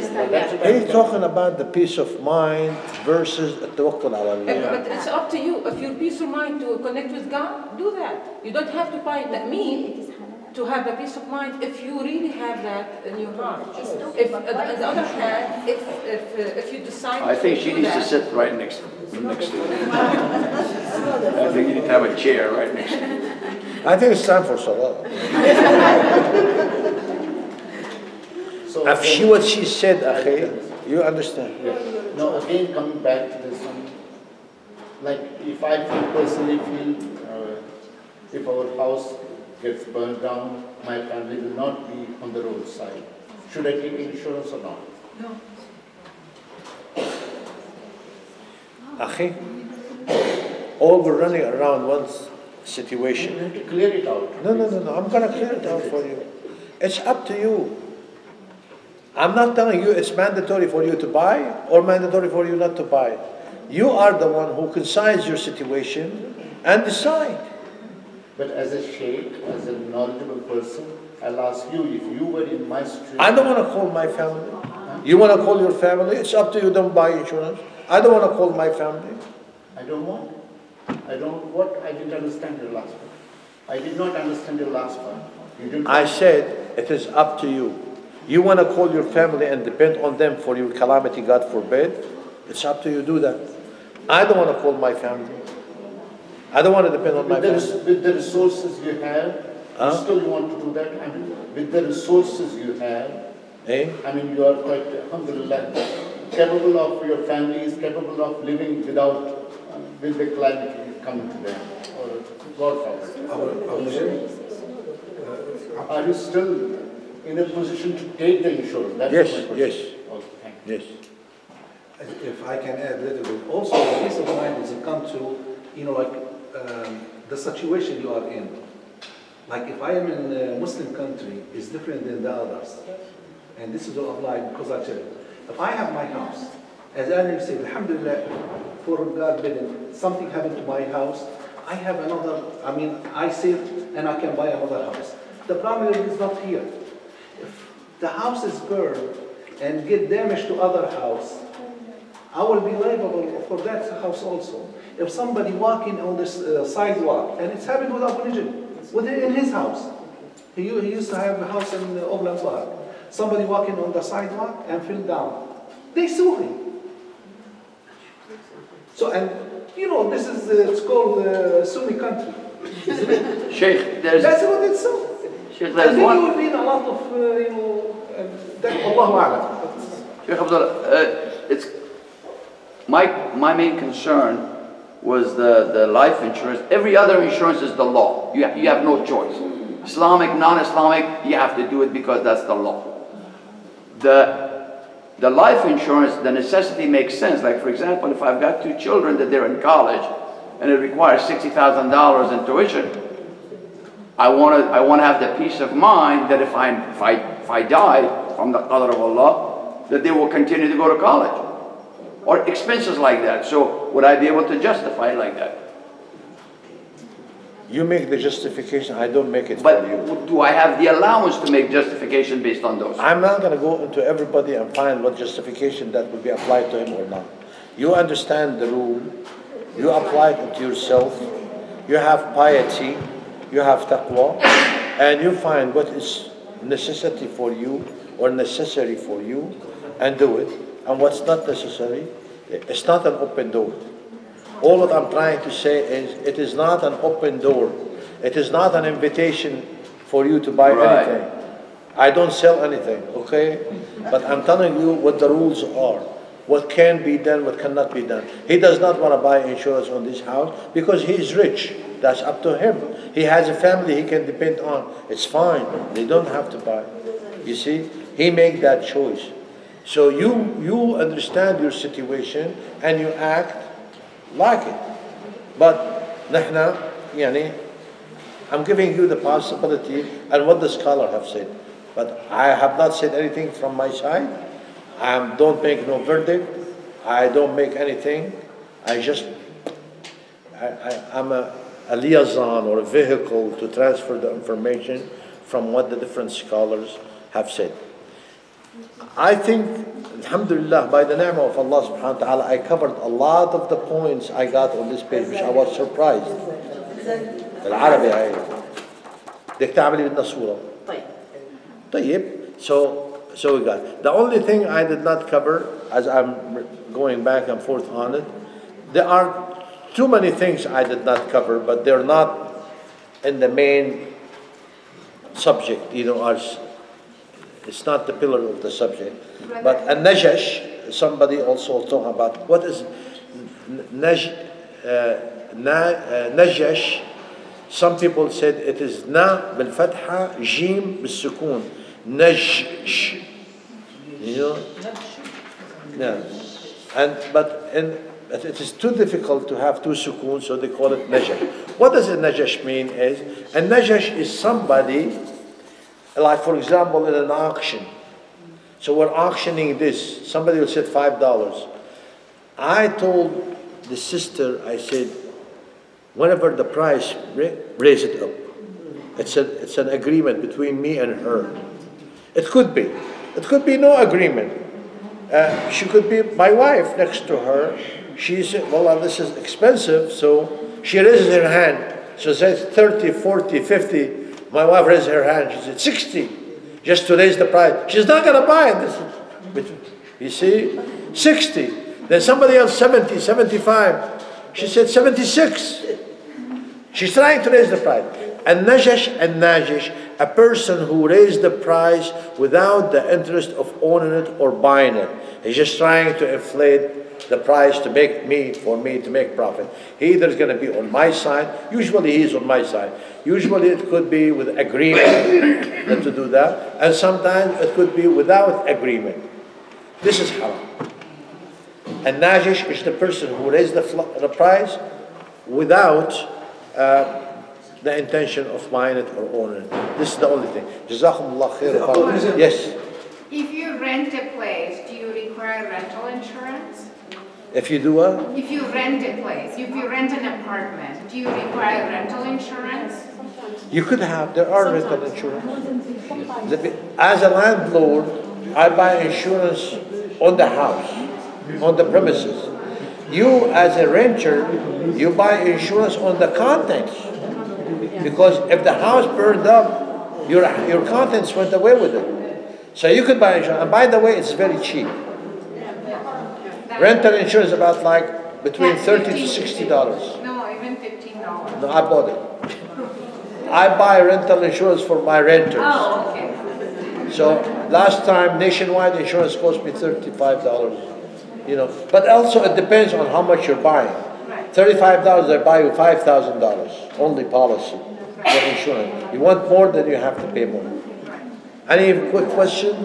He's talking about the peace of mind versus tawakkul ala Allah. But it's up to you. If your peace of mind to connect with God, do that. You don't have to buy ta'meen to have the peace of mind if you really have that in your heart. If, on the other hand, if you decide I think she needs to sit right next to you. I think you need to have a chair right next to you. I think it's time for salah. So what she said, akhi, you understand? Yes. No, again coming back to this one, like if I personally feel if our house gets burned down, my family will not be on the roadside. Should I take insurance or not? No. Akhi, all we're running around once situation. You have to clear it out. No. I'm going to clear it out for you. It's up to you. I'm not telling you it's mandatory for you to buy or mandatory for you not to buy. You are the one who consigns your situation and decide. But as a sheikh, as a knowledgeable person, I'll ask you, if you were in my street... I don't want to call my family. You want to call your family? It's up to you. Don't buy insurance. I don't want to call my family. I don't want. I didn't understand your last one. I did not understand your last one. I said it is up to you. You want to call your family and depend on them for your calamity, God forbid. It's up to you. Do that. I don't want to call my family. I don't want to depend on my family. With the resources you have, you still want to do that? I mean, with the resources you have, I mean, you are quite, alhamdulillah, capable of, your family is capable of living without, with the calamity coming to them, or God forbid. Are you still in a position to take the insurance? That's yes, my question. yes. Okay, thank you. Yes. If I can add a little bit, also the peace of mind is come to, the situation you are in. Like if I am in a Muslim country, it's different than the others. And this is what applies because I tell you, if I have my house, as earlier said, alhamdulillah, for God bidding, something happened to my house, I have another, I save and I can buy another house. The problem is not here. If the house is burned and get damage to other house, I will be liable for that house also. If somebody walking on this sidewalk, and it's happened with Abu Nijm, within his house. He used to have a house in Oblan Park. Somebody walking on the sidewalk and fell down. They sue him. So, and this is, it's called Sunni country. Sheikh, that's what it's so. Sheikh, there's and then one. you will be in a lot of, that Allahu A'lam. Sheikh Abdullah, it's my main concern was the life insurance. Every other insurance is the law. You have no choice. Islamic, non-Islamic, you have to do it because that's the law. The life insurance, the necessity makes sense. Like for example, if I've got 2 children that they're in college and it requires $60,000 in tuition, I want to have the peace of mind that if I die from the qadr of Allah, that they will continue to go to college. Or expenses like that. So would I be able to justify it like that? You make the justification, I don't make it but for you. Do I have the allowance to make justification based on those? I'm not going to go into everybody and find what justification that would be applied to him or not. You understand the rule, you apply it to yourself, you have piety, you have taqwa, and you find what is necessity for you or necessary for you and do it. And what's not necessary, it's not an open door. All that I'm trying to say is, it is not an open door. It is not an invitation for you to buy anything. I don't sell anything, okay? But I'm telling you what the rules are. What can be done, what cannot be done. He does not want to buy insurance on this house because he is rich. That's up to him. He has a family he can depend on. It's fine. They don't have to buy. You see? He made that choice. So you understand your situation and you act like it. But نحن يعني, I'm giving you the possibility and what the scholar have said. But I have not said anything from my side. I don't make no verdict. I don't make anything. I'm a liaison or a vehicle to transfer the information from what the different scholars have said. I think, alhamdulillah, by the name of Allah subhanahu wa ta'ala, I covered a lot of the points I got on this page, which I was surprised. بالعربي هاي. بدك تعملي بدنا صورة. طيب. So we got. The only thing I did not cover, as I'm going back and forth on it, there are too many things I did not cover, but they're not in the main subject, it's not the pillar of the subject. But a najash, somebody also talking about, what is najash? Some people said it is na bil fatha, jim bil sukun, najsh. Yeah. But it is too difficult to have 2 sukoon, so they call it najash. What does a najash mean is, a najash is somebody, like for example in an auction. So we're auctioning this, somebody will say $5. I told the sister, I said, whenever the price, raise it up. It's an agreement between me and her. It could be no agreement. She could be my wife next to her. She said, well, this is expensive, so she raises her hand. So says 30, 40, 50. My wife raised her hand. She said 60, just to raise the price. She's not going to buy it. You see, 60. Then somebody else 70, 75. She said 76. She's trying to raise the price. And najish, a person who raised the price without the interest of owning it or buying it. He's just trying to inflate the price to make for me to make profit. He either is going to be on my side. Usually he's on my side. Usually it could be with agreement to do that, and sometimes it could be without agreement. This is haram. And najish is the person who raised the price without the intention of buying it or owning it. This is the only thing. Jazakumullah khair. Yes. If you rent a place, do you require rental insurance? If you do what? If you rent a place, if you rent an apartment, do you require rental insurance? You could have, there are rental insurance. As a landlord, I buy insurance on the house, on the premises. You as a renter, you buy insurance on the contents. Because if the house burned up, your contents went away with it. So you could buy insurance. And by the way, it's very cheap. Rental insurance about like between $30 to $60. No, even $15. No, I bought it. I buy rental insurance for my renters. Oh, okay. So Last time, nationwide insurance cost me $35. You know, but also it depends on how much you're buying. $35, they buy you $5,000 only policy for insurance. You want more, then you have to pay more. Any quick question?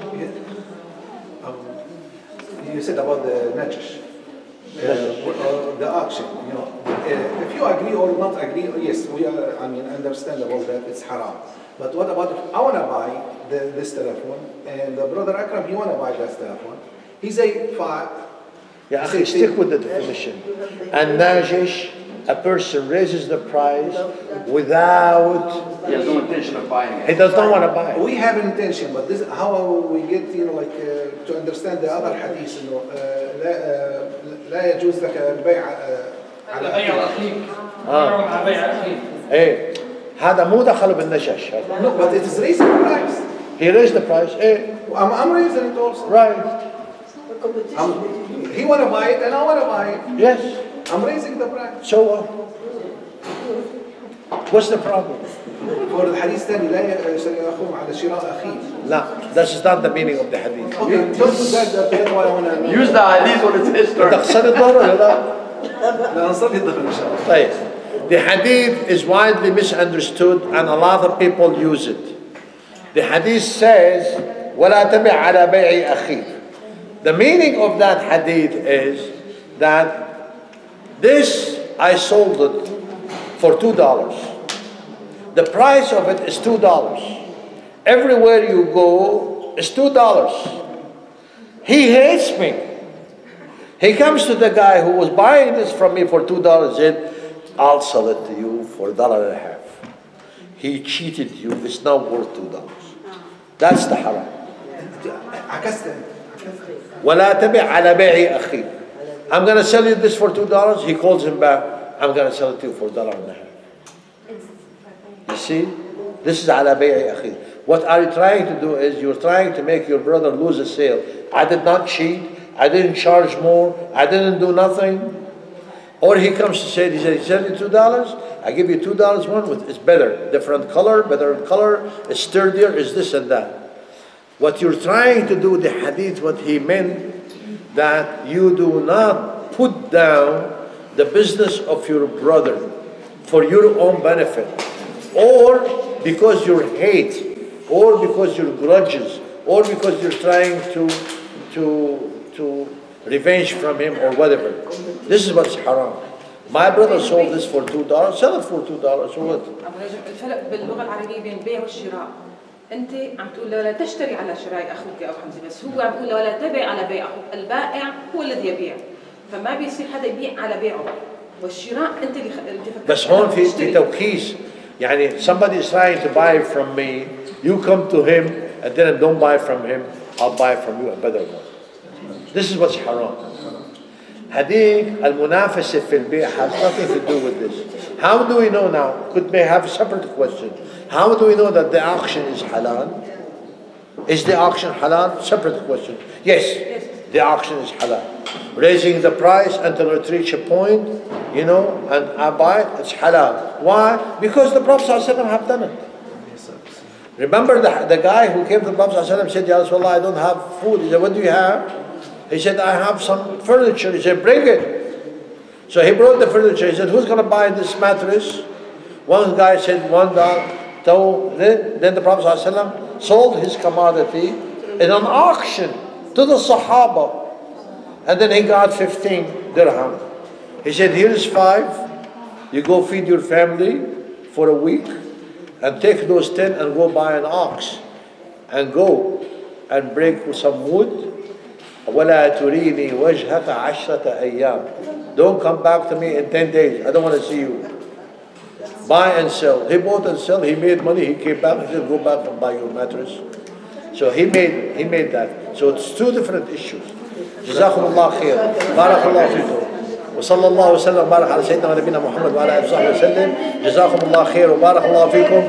You said about the najash. The auction, you know, if you agree or not agree, yes, we are, I mean, understandable that it's haram. But what about if I want to buy this telephone and the brother Akram, he want to buy this telephone. He say 5. Yeah, stick with the definition. And najish, a person raises the price without... He has no intention of buying it. He does not want to buy it. We have an intention, but this how we get, you know, like to understand the other hadith, you know, لا يجوز لك البيع على بيع أخيك. على بيع أخيك. إيه هذا مو دخل بالنجش. No, but it is raising the price. He raised the price. إيه. I'm raising it also. Right. He want to buy it and I want to buy it. Yes. I'm raising the price. So what? What's the problem? For the hadith الثاني لا يأخذ على شراء أخيه. لا, that's not the meaning of the hadith. Okay, don't do that. That's why I want to. Use the hadith when it's history. تقصد الظهر ولا لا؟ لا نصلي الظهر إن شاء الله. طيب. The hadith is widely misunderstood and a lot of people use it. The hadith says, ولا تبع على بيع أخيك. The meaning of that hadith is that this, I sold it for $2. The price of it is $2. Everywhere you go is $2. He hates me. He comes to the guy who was buying this from me for $2 and said, I'll sell it to you for $1.50. He cheated you. It's not worth $2. That's the haram. ولا تبع على بيع أخيك. I'm going to sell you this for $2. He calls him back. I'm going to sell it to you for $1.50. You see? This is على بيع أخيك. What are you trying to do is you're trying to make your brother lose a sale. I did not cheat. I didn't charge more. I didn't do nothing. Or he comes to say, he said, he sell you $2. I give you $2 one with, it's better. Different color, better color, it's sturdier, it's this and that. What you're trying to do with the hadith, what he meant, that you do not put down the business of your brother for your own benefit, or because you hate, or because you're grudges, or because you're trying to revenge from him or whatever. This is what's haram. My brother sold this for $2, sell it for $2, so what? الفرق باللغة العربية بين البيع والشراء. أنت عم تقول لا تشتري على شراء أخوك أو حمزة، بس هو عم يقول ولا تبيع على بيع أخوك. البائع هو الذي يبيع، فما بيصير حدا يبيع على بيعه. والشراء أنت اللي بس هون في توكيس. يعني somebody is trying to buy from me, you come to him and then don't buy from him, I'll buy from you a better one. This is what's haram. Hadith al-munafasa fil bay' has nothing to do with this. How do we know now? Could may have a separate question. How do we know that the auction is halal? Is the auction halal? Separate question. Yes, the auction is halal. Raising the price until it reach a point, you know, and I buy it, it's halal. Why? Because the Prophet ﷺ have done it. Remember the guy who came to the Prophet ﷺ said, Ya Rasulullah, I don't have food. He said, what do you have? He said, I have some furniture. He said, bring it. So he brought the furniture. He said, who's going to buy this mattress? One guy said, $1. Then the Prophet ﷺ sold his commodity in an auction to the Sahaba. And then he got 15 dirham. He said, here is 5. You go feed your family for a week and take those 10 and go buy an ox and go and break some wood. وَلَا تُرِينِي وَجْهَكَ عَشْرَةَ أَيَّامٍ. Don't come back to me in 10 days. I don't want to see you. Buy and sell. He bought and sell. He made money. He came back. He said, go back and buy your mattress. So he made that. So it's two different issues. جزاكم الله خير. بارك الله فيكم. وصلى الله وسلم وبارك على سيدنا ونبينا محمد وعلى آله وصحبه وسلم. جزاكم الله خير وبارك الله فيكم.